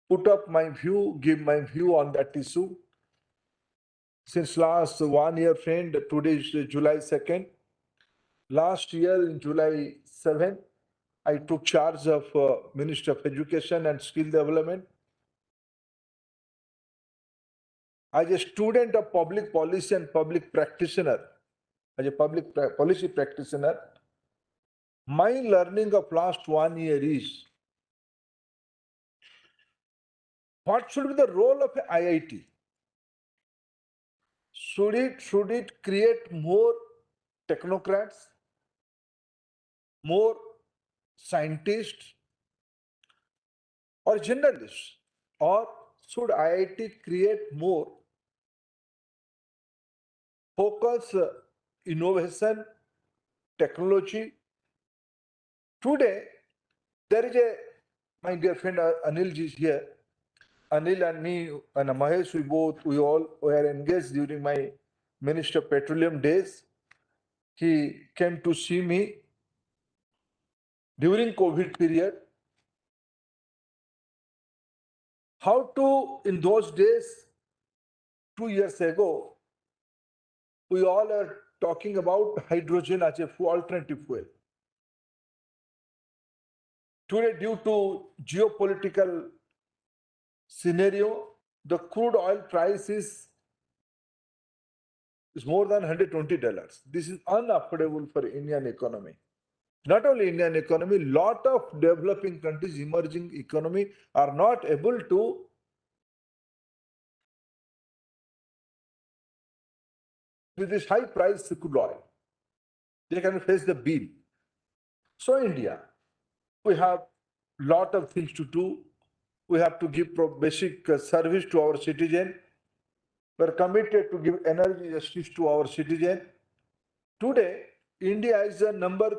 put up my view, give my view on that issue. Since last 1 year, friend, today is July 2nd. Last year in July 7th, I took charge of Ministry of Education and Skill Development. As a student of public policy and public practitioner, as a public policy practitioner, my learning of last 1 year is what should be the role of an IIT? Should it create more technocrats, more scientists or generalists? Or should IIT create more focus, innovation, technology? Today, there is my dear friend Anil ji is here. Anil and me and Mahesh, we all were engaged during my Minister of Petroleum days. He came to see me during COVID period. How to, in those days, 2 years ago, we all are talking about hydrogen as a alternative fuel. Today, due to geopolitical scenario, the crude oil price is more than $120. This is unaffordable for Indian economy. Not only Indian economy, lot of developing countries, emerging economy are not able to with this high price crude oil. They can face the bill. So India, we have lot of things to do. We have to give basic service to our citizen. We are committed to give energy justice to our citizen. Today, India is the number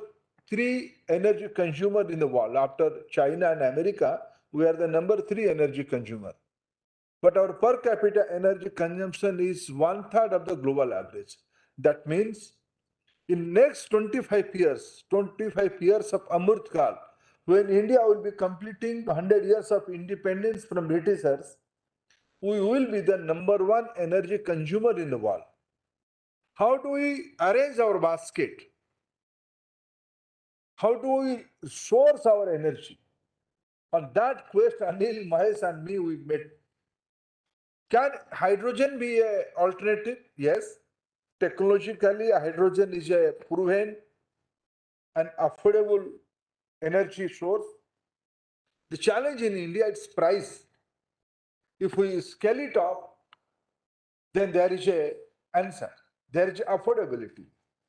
3 energy consumer in the world. After China and America, we are the number 3 energy consumer. But our per capita energy consumption is 1/3 of the global average. That means in next 25 years of Amrit Kal, when India will be completing 100 years of independence from Britishers, we will be the number 1 energy consumer in the world. How do we arrange our basket? How do we source our energy? On that quest, Anil, Mahesh and me, we met. Can hydrogen be an alternative? Yes. Technologically, hydrogen is a proven and affordable energy source. The challenge in India is price. If we scale it up, then there is a answer. There is affordability.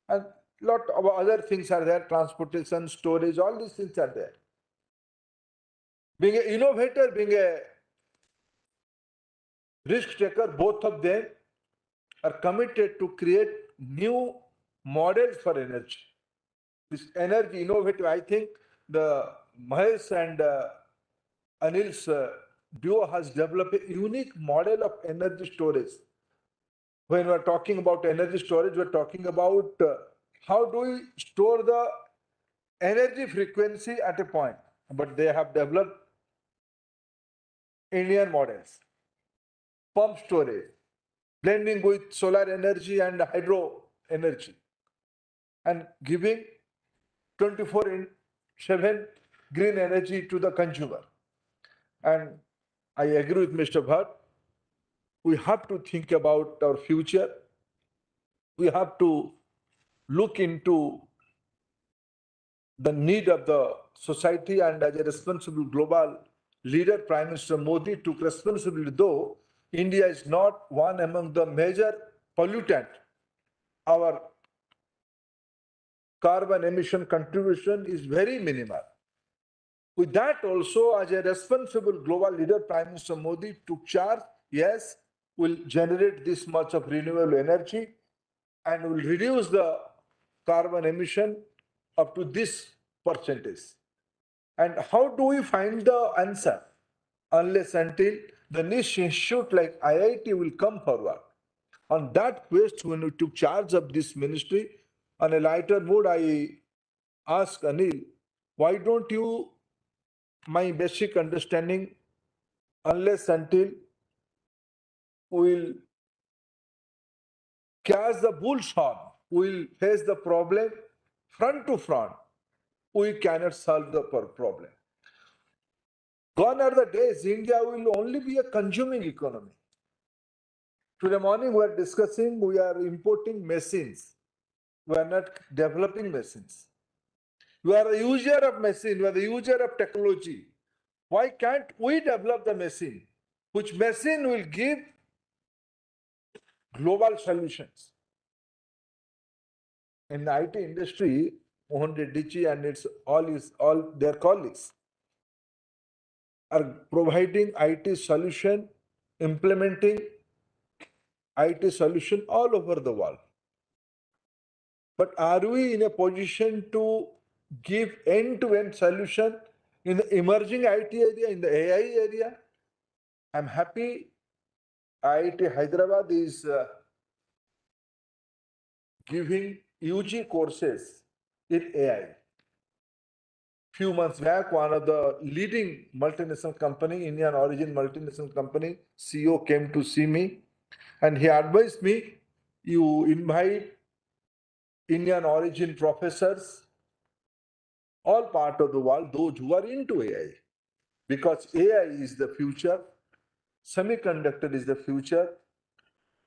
And lot of other things are there, transportation, storage, all these things are there. Being an innovator, being a risk taker, both of them are committed to create new models for energy. This energy innovative, I think the Mahesh and Anil's duo has developed a unique model of energy storage. When we're talking about energy storage, we're talking about how do we store the energy frequency at a point. But they have developed Indian models, pump storage, blending with solar energy and hydro energy, and giving 24/7 green energy to the consumer. And I agree with Mr. Bhatt. We have to think about our future. We have to look into the need of the society, and as a responsible global leader, Prime Minister Modi took responsibility, though India is not one among the major pollutant. Our carbon emission contribution is very minimal. With that also, as a responsible global leader, Prime Minister Modi took charge. Yes, we'll generate this much of renewable energy and will reduce the carbon emission up to this percentage. And how do we find the answer? Unless until the niche institute like IIT will come forward. On that quest, when we took charge of this ministry, on a lighter mood, I asked Anil, why don't you, my basic understanding, unless until we'll catch the bull's horn, we'll face the problem front to front, we cannot solve the problem. Gone are the days India will only be a consuming economy. Today morning we are discussing, we are importing machines. We are not developing machines. We are a user of machine, we are the user of technology. Why can't we develop the machine? Which machine will give global solutions? In the IT industry, Mohan Reddy and all their colleagues are providing IT solution, implementing IT solution all over the world. But are we in a position to give end-to-end solution in the emerging IT area, in the AI area? I'm happy IIT Hyderabad is giving UG courses in AI. Few months back, one of the leading multinational company, Indian origin multinational company, CEO came to see me and he advised me, you invite Indian origin professors, all part of the world, those who are into AI. Because AI is the future, semiconductor is the future,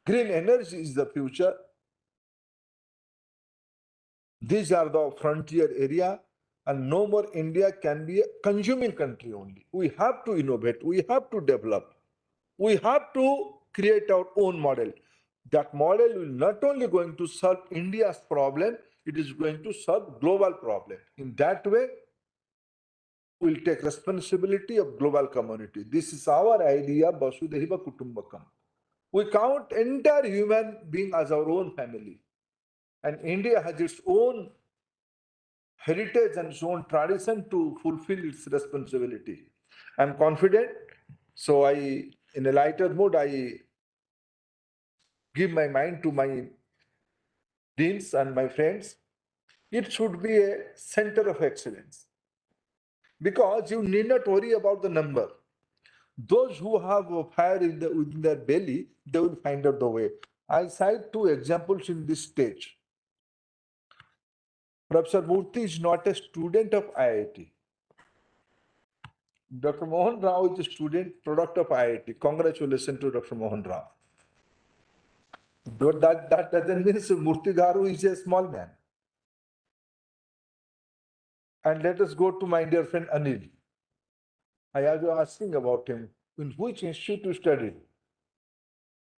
green energy is the future. These are the frontier area, and no more India can be a consuming country only. We have to innovate, we have to develop, we have to create our own model. That model will not only going to solve India's problem, it is going to solve global problem. In that way, we'll take responsibility of global community. This is our idea, Vasudhaiva Kutumbakam. We count entire human being as our own family. And India has its own heritage and its own tradition to fulfill its responsibility. I'm confident. So in a lighter mood, I give my mind to my deans and my friends. It should be a center of excellence. Because you need not worry about the number. Those who have fire within their belly, they will find out the way. I cite two examples in this stage. Professor Murthy is not a student of IIT. Dr. Mohan Rao is a student, product of IIT. Congratulations to Dr. Mohan Rao. But that doesn't mean Murthy Garu is a small man. And let us go to my dear friend Anil. I was asking about him, in which institute you studied?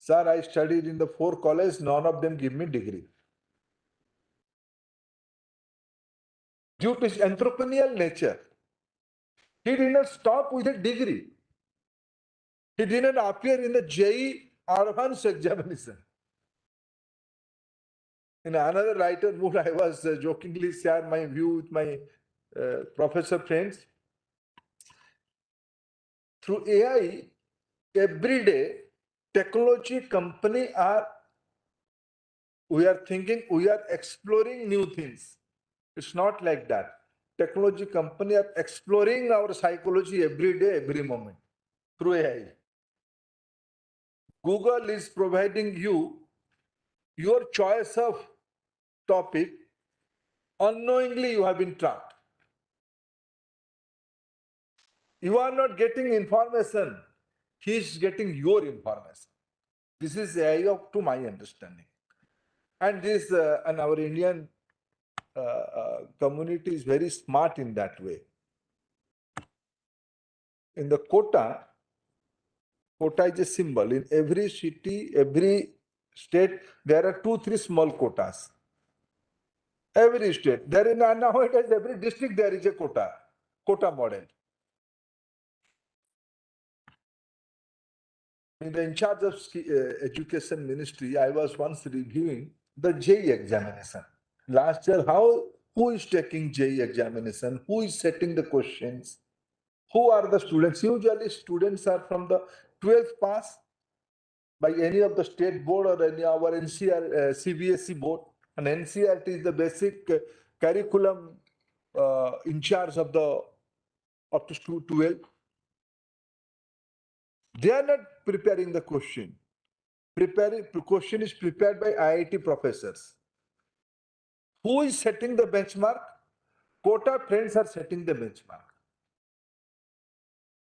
Sir, I studied in the 4 colleges, none of them give me degree. Due to his entrepreneurial nature, he did not stop with a degree. He did not appear in the JEE advanced examination. In another writer mood, I was jokingly share my view with my professor friends. Through AI, every day, technology company we are thinking, we are exploring new things. It's not like that. Technology company are exploring our psychology every day, every moment through AI. Google is providing you your choice of topic. Unknowingly, you have been trapped. You are not getting information. He is getting your information. This is AI to my understanding. And this, and our Indian community is very smart in that way. In the quota is a symbol. In every city, every state, there are 2-3 small quotas. Every state. There is nowadays every district there is a quota model. In charge of education ministry, I was once reviewing the JEE examination. Last year, who is taking JEE examination? Who is setting the questions? Who are the students? Usually students are from the 12th pass by any of the state board or any of our NCR, CBSE board. And NCRT is the basic curriculum in charge of the up to 12. They are not preparing the question. The question is prepared by IIT professors. Who is setting the benchmark? Quota friends are setting the benchmark.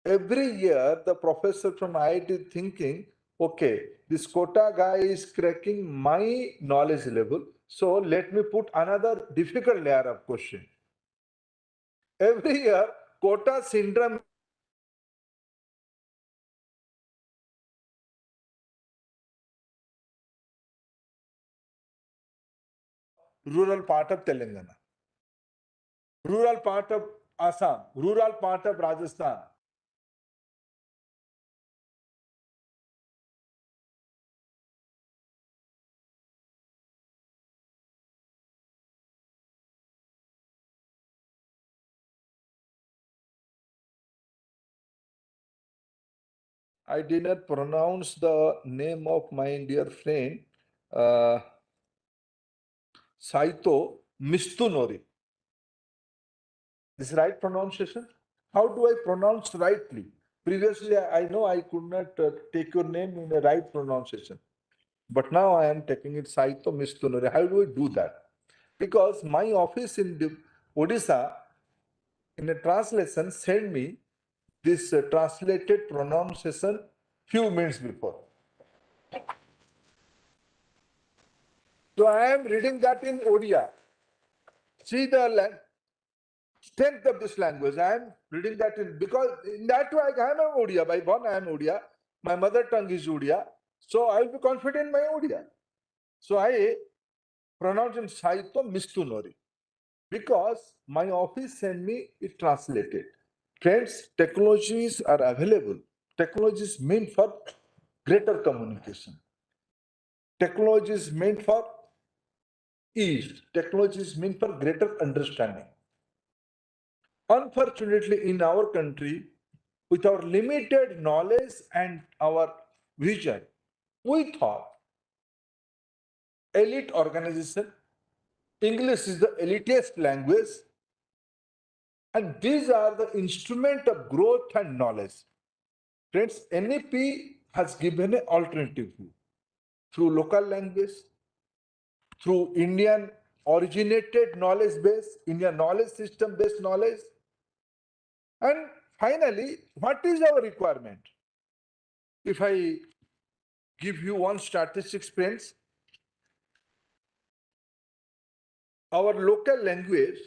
Every year, the professor from IIT thinking, okay, this quota guy is cracking my knowledge level, so let me put another difficult layer of question. Every year, quota syndrome rural part of Telangana, rural part of Assam, rural part of Rajasthan. I did not pronounce the name of my dear friend, Saito Mistunori. This right pronunciation? How do I pronounce rightly? Previously, I know I could not take your name in the right pronunciation. But now I am taking it Saito Mistunori. How do I do that? Because my office in Odisha, in a translation, sent me this translated pronunciation few minutes before. So I am reading that in Odia. See the strength of this language. I am reading that in, because in that way I am an Odia. By born I am Odia. My mother tongue is Odia. So I will be confident in my Odia. So I pronounce in Saito Mistunori. Because my office sent me it translated. Friends, technologies are available. Technology is meant for greater communication. Technology is meant for ease. Technology is meant for greater understanding. Unfortunately, in our country, with our limited knowledge and our vision, we thought elite organization, English is the elitist language, and these are the instrument of growth and knowledge. Friends, NEP has given an alternative view through local language, through Indian originated knowledge base, Indian knowledge system based knowledge. And finally, what is our requirement? If I give you one statistics, friends, our local language,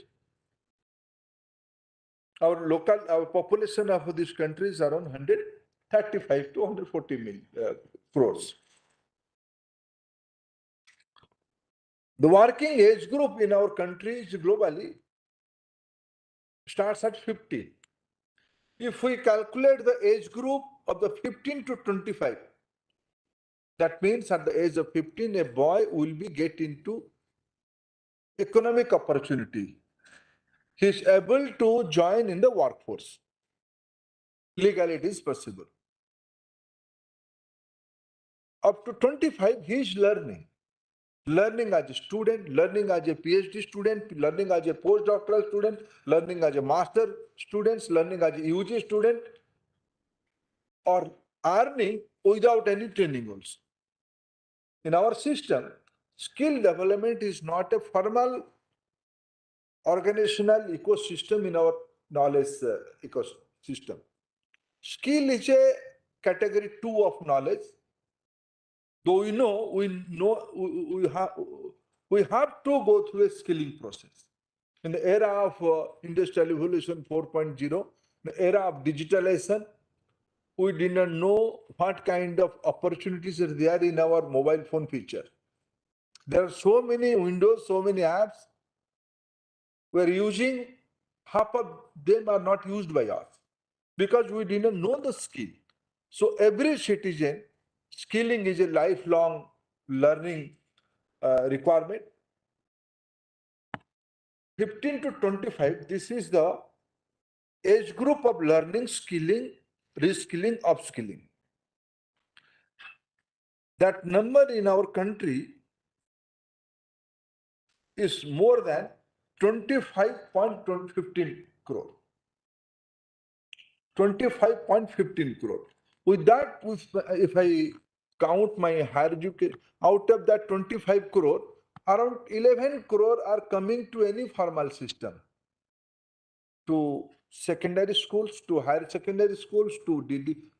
our population of this country is around 135 to 140 crores. The working age group in our country globally starts at 50. If we calculate the age group of the 15 to 25, that means at the age of 15, a boy will be get into economic opportunity. He is able to join in the workforce. Legally, it is possible. Up to 25, he is learning. Learning as a student, learning as a PhD student, learning as a postdoctoral student, learning as a master student, learning as a UG student, or earning without any training also. In our system, skill development is not a formal organizational ecosystem in our knowledge ecosystem. Skill is a category 2 of knowledge. Though we have to go through a skilling process. In the era of industrial revolution 4.0, the era of digitalization, we did not know what kind of opportunities are there in our mobile phone feature. There are so many windows, so many apps we're using, half of them are not used by us because we didn't know the skill. So every citizen, skilling is a lifelong learning requirement. 15 to 25, this is the age group of learning, skilling, reskilling, upskilling. That number in our country is more than 25.15 crore. 25.15 crore. With that, if I count my higher education, out of that 25 crore, around 11 crore are coming to any formal system, to secondary schools, to higher secondary schools, to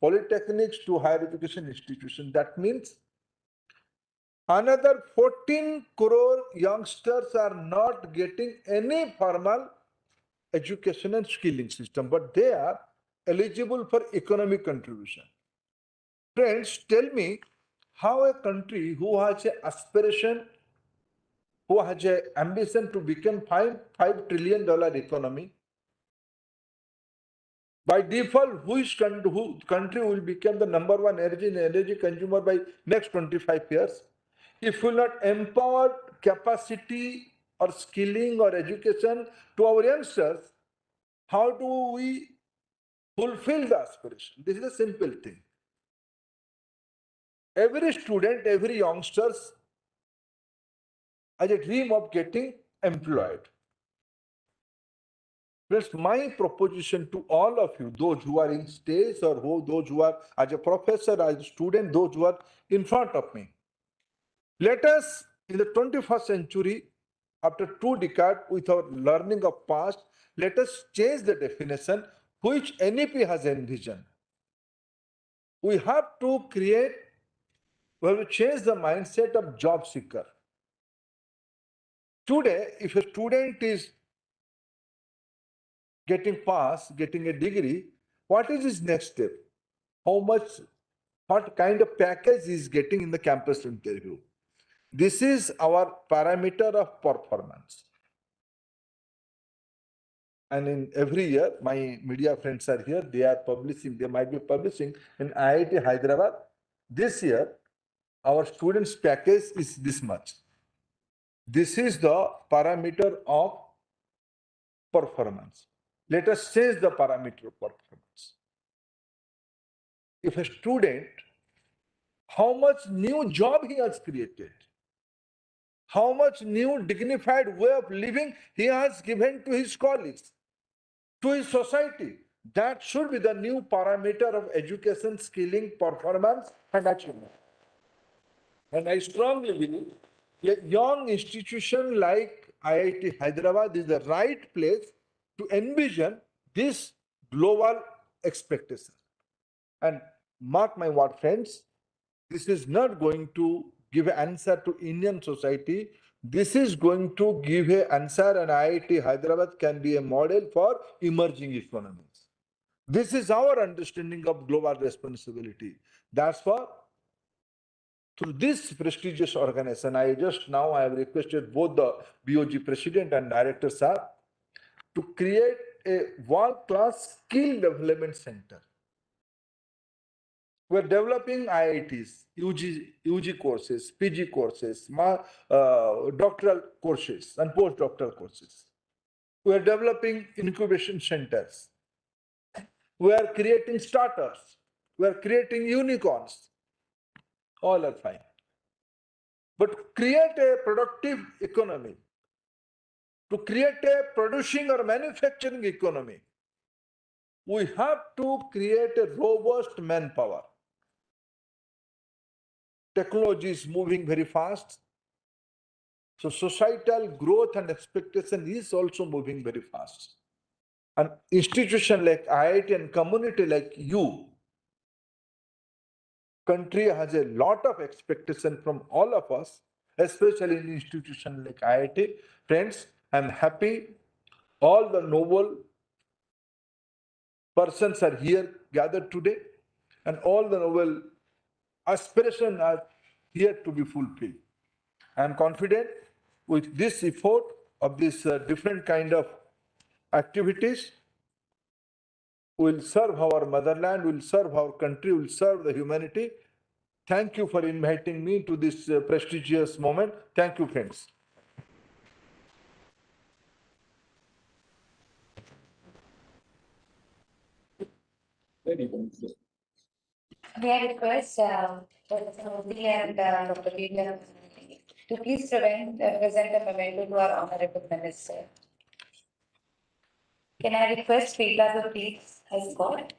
polytechnics, to higher education institutions. That means another 14 crore youngsters are not getting any formal education and skilling system, but they are eligible for economic contribution. Friends, tell me how a country who has an aspiration, who has an ambition to become $5 trillion economy, by default, which country will become the number one energy consumer by next 25 years? If we will not empower capacity or skilling or education to our youngsters, how do we fulfill the aspiration? This is a simple thing. Every student, every youngster has a dream of getting employed. That's my proposition to all of you, those who are in stage or those who are as a professor, as a student, those who are in front of me. Let us, in the 21st century, after 2 decades with our learning of past, let us change the definition which NEP has envisioned. We have to change the mindset of job seeker. Today, if a student is getting a degree, what is his next step? What kind of package he is getting in the campus interview? This is our parameter of performance. And in every year, my media friends are here, they might be publishing in IIT Hyderabad. This year, our students' package is this much. This is the parameter of performance. Let us change the parameter of performance. If a student, how much new job he has created, how much new dignified way of living he has given to his colleagues, to his society, that should be the new parameter of education, skilling, performance, and achievement. And I strongly believe a young institution like IIT Hyderabad is the right place to envision this global expectation. And mark my word, friends, this is not going to give an answer to Indian society. This is going to give an answer, and IIT Hyderabad can be a model for emerging economies. This is our understanding of global responsibility. That's why through this prestigious organization, I have requested both the BOG President and Director Sir to create a world-class skill development center. We're developing IITs, UG courses, PG courses, doctoral courses, and postdoctoral courses. We're developing incubation centers. We're creating startups. We're creating unicorns. All are fine. But create a productive economy. To create a producing or manufacturing economy, we have to create a robust manpower. Technology is moving very fast. So societal growth and expectation is also moving very fast. An institution like IIT and community like you, country has a lot of expectation from all of us, especially in institution like IIT. Friends, I'm happy all the noble persons are here gathered today, and all the noble aspirations are here to be fulfilled. I am confident with this effort of this different kind of activities, will serve our motherland, will serve our country, will serve the humanity. Thank you for inviting me to this prestigious moment. Thank you, friends. May I request Dr. Modi and Dr. Pradhan to please present a memento to our Honorable Minister. Can I request Srila to please escort?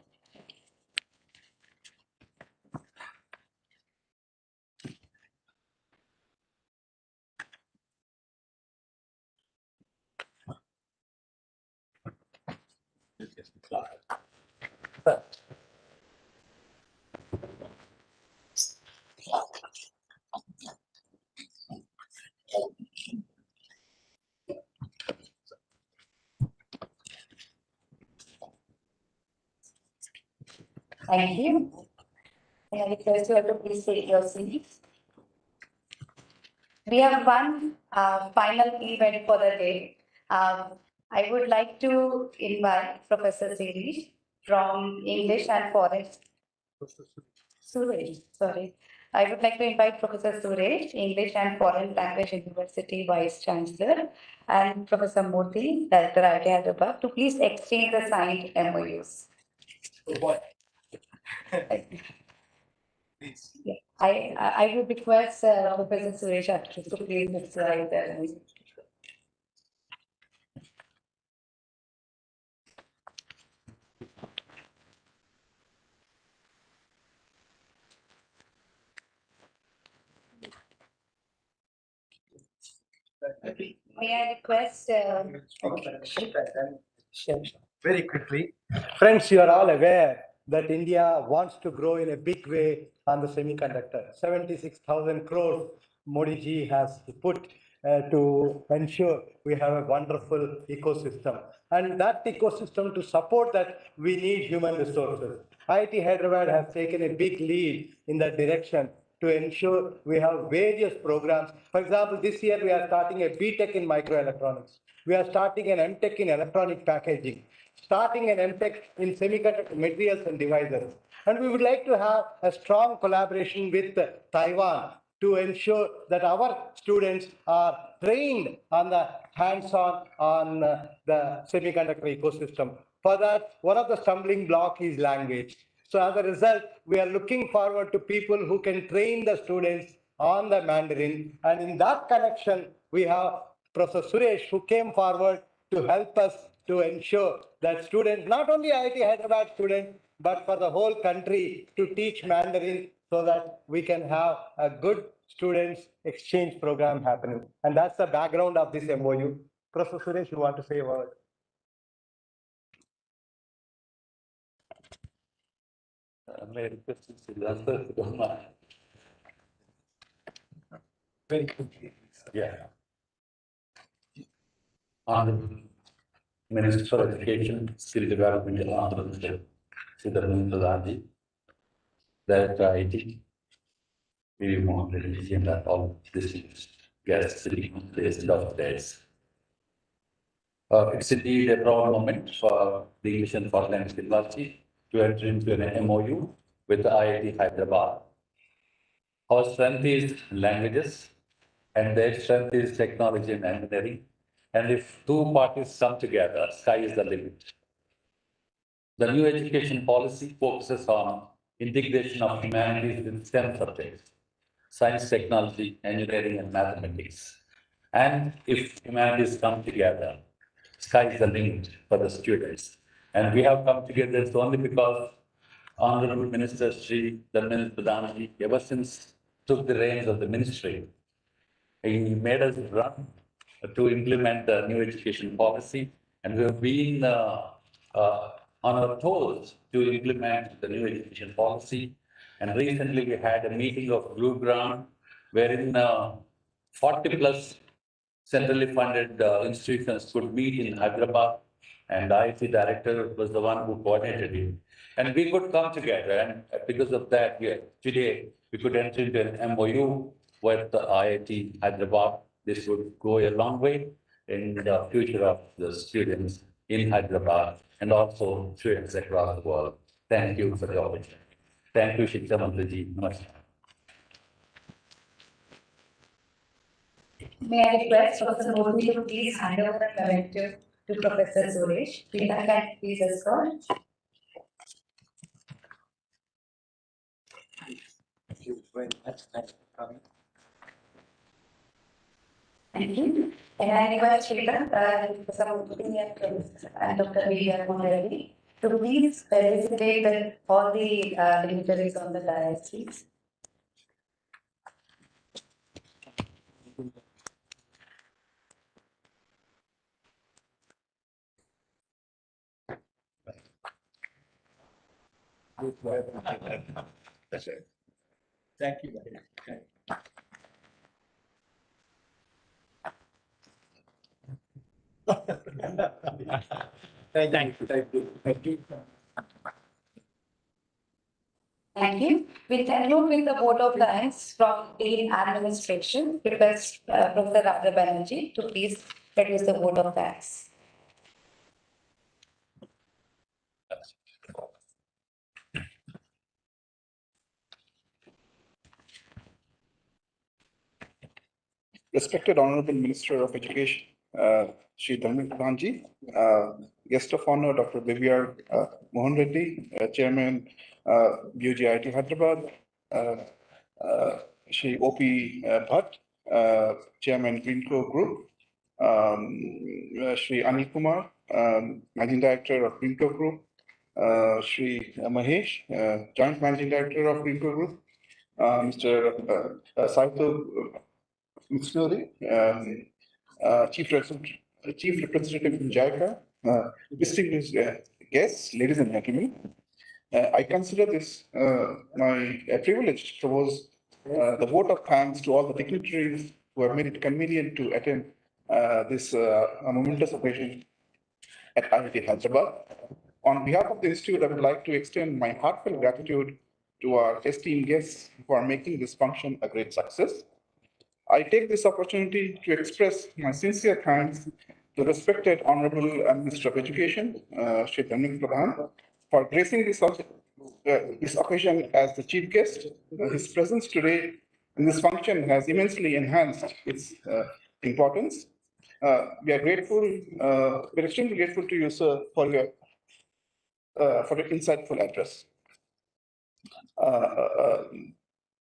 Thank you. May I request you all to please take your seats. We have one final event for the day. I would like to invite Professor Sirish from English and Foreign. Suresh, sorry. I would like to invite Professor Suresh, English and Foreign Language University Vice Chancellor, and Professor Murthy, Director IIT Hyderabad, to please exchange the signed MoUs. Yeah. I would request Professor Suresh to please describe the. May I request? Sure. Very quickly. Friends, you are all aware that India wants to grow in a big way on the semiconductor. 76,000 crores Modi ji has put to ensure we have a wonderful ecosystem. And that ecosystem, to support that, we need human resources. IIT Hyderabad has taken a big lead in that direction to ensure we have various programs. For example, this year we are starting a BTech in microelectronics. We are starting an MTech in electronic packaging, starting an MTech in semiconductor materials and devices. And we would like to have a strong collaboration with Taiwan to ensure that our students are trained on the hands-on on the semiconductor ecosystem. For that, one of the stumbling blocks is language. So as a result, we are looking forward to people who can train the students on the Mandarin. And in that connection, we have Professor Suresh, who came forward to help us to ensure that students, not only IIT Hyderabad students, but for the whole country, to teach Mandarin so that we can have a good students exchange program happening. And that's the background of this MoU. Professor Suresh, you want to say a word? May I request Siddhartha to come on? Very quickly. Yeah. Honorable Minister for Education, Skill Development and Entrepreneurship, Shri Dharmendra Pradhan, Director IIT, we want to and all distinguished guests sitting on the list of days. It's indeed a proud moment for the English and Foreign Language Technology to enter into an MoU with the IIT Hyderabad. Our strength is languages, and their strength is technology and engineering. And if two parties come together, sky is the limit. The new education policy focuses on integration of humanities with STEM subjects, science, technology, engineering, and mathematics. And if humanities come together, sky is the limit for the students. And we have come together only because Honorable Minister Shri Dharmendra Pradhan, ever since took the reins of the ministry, he made us run to implement the new education policy, and we have been on our toes to implement the new education policy. And recently we had a meeting of Blue Ground, wherein 40 plus centrally funded institutions could meet in Hyderabad, and IIT director was the one who coordinated it. And we could come together, and because of that, today we could enter into an MoU with the IIT Hyderabad. This would go a long way in the future of the students in Hyderabad and also students across the world. Thank you for the opportunity. Thank you, Shri Dharmendra ji. Namaskar. May I request Professor Modi to please hand over the memento to Professor Suresh. With that, can you please escort? Thank you very much. Thanks for coming. Thank you. And I request Professor Modi and Dr. BVR Reddy to please felicitate all the dignitaries on the dais, please. That's it. Thank you. Thank you. Thank you. Thank you. We conclude with the vote of thanks from Dean Administration. Request Professor Radha Banerjee to please produce the vote of thanks. Respected Honorable Minister of Education, Shri Dharmendra Pradhan, Guest of Honor, Dr. BVR Mohan Reddy, Chairman, BUG IIT Hyderabad, Shri OP Bhatt, Chairman Greenko Group, Shri Anil Kumar, Managing Director of Greenko Group, Shri Mahesh, Joint Managing Director of Greenko Group, Mr. Saito Missouri, Chief Representative from JICA, distinguished guests, ladies and gentlemen. I consider this my privilege towards the vote of thanks to all the dignitaries who have made it convenient to attend this momentous occasion at IIT Hyderabad. On behalf of the Institute, I would like to extend my heartfelt gratitude to our esteemed guests for making this function a great success. I take this opportunity to express my sincere thanks to the respected Honorable Minister of Education, Shri Dharmendra Pradhan, for gracing this occasion as the chief guest. His presence today in this function has immensely enhanced its importance. We are grateful, we're extremely grateful to you, sir, for your insightful address.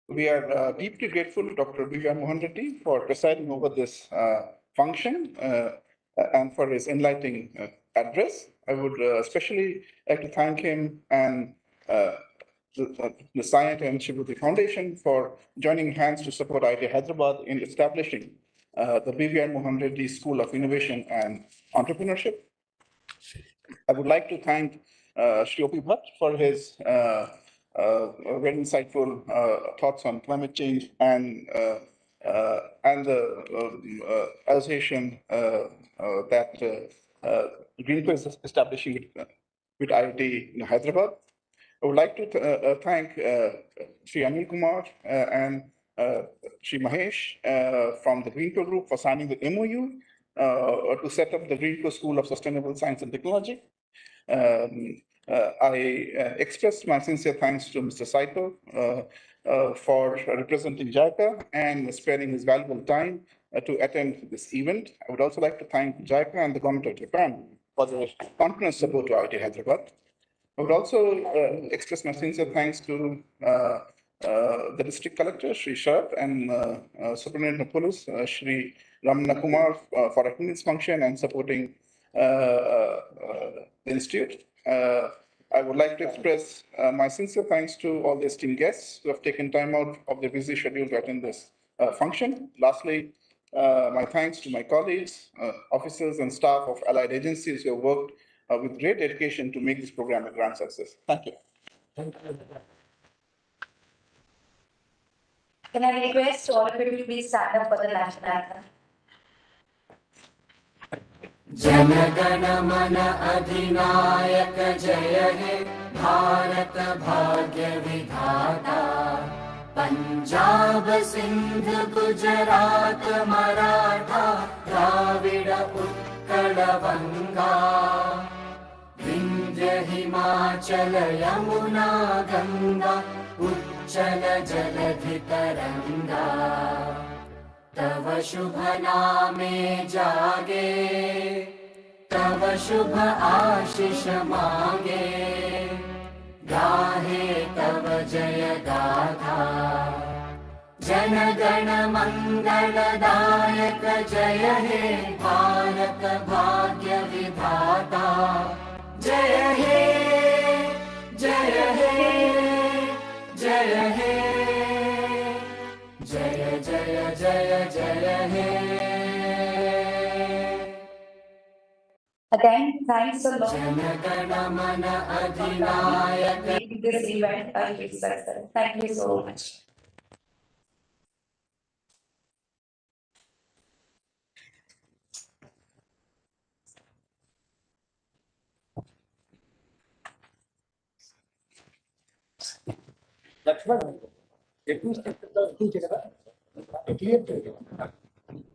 We are deeply grateful to Dr. BVR Mohan Reddy for presiding over this function and for his enlightening address. I would especially like to thank him and the SCIENT and Shri Foundation for joining hands to support IIT Hyderabad in establishing the BVR Mohan Reddy School of Innovation and Entrepreneurship. I would like to thank Shri O.P. Bhatt for his very insightful thoughts on climate change and the association that Greenko is establishing with IIT Hyderabad. I would like to thank Shri Anil Kumar and Shri Mahesh from the Greenko Group for signing the MoU to set up the Greenko School of Sustainable Science and Technology. I express my sincere thanks to Mr. Saito for representing JICA and sparing his valuable time to attend this event. I would also like to thank JICA and the government of Japan for their continuous support to IIT Hyderabad. I would also express my sincere thanks to the district collector, Shri Sharp, and Superintendent of Police, Shri Ramana Kumar, for attending this function and supporting the institute. I would like to express my sincere thanks to all the esteemed guests who have taken time out of their busy schedule to attend this function. Lastly, my thanks to my colleagues, officers, and staff of allied agencies who have worked with great dedication to make this program a grand success. Thank you. Can I request all of you to please stand up for the national anthem? जनगण मन अधिनायक जय हे भारत भाग्य विधाता पंजाब सिंध गुजरात मराठा द्राविड उत्कल बंगा विंध्य हिमाचल यमुना गंगा उच्चल जलधि तरंगा तव शुभ नामे जागे तव शुभ आशीष मांगे गाहे तव जय गाथा जन गण मंगलदायक जय हे भारत भाग्य विधाता जय हे जय हे जय हे जय जय जय जय हे Again, thanks a lot Jana Gana मन अधिनायक for making this event a huge success. Thank you so much. Lakshman, let me step to the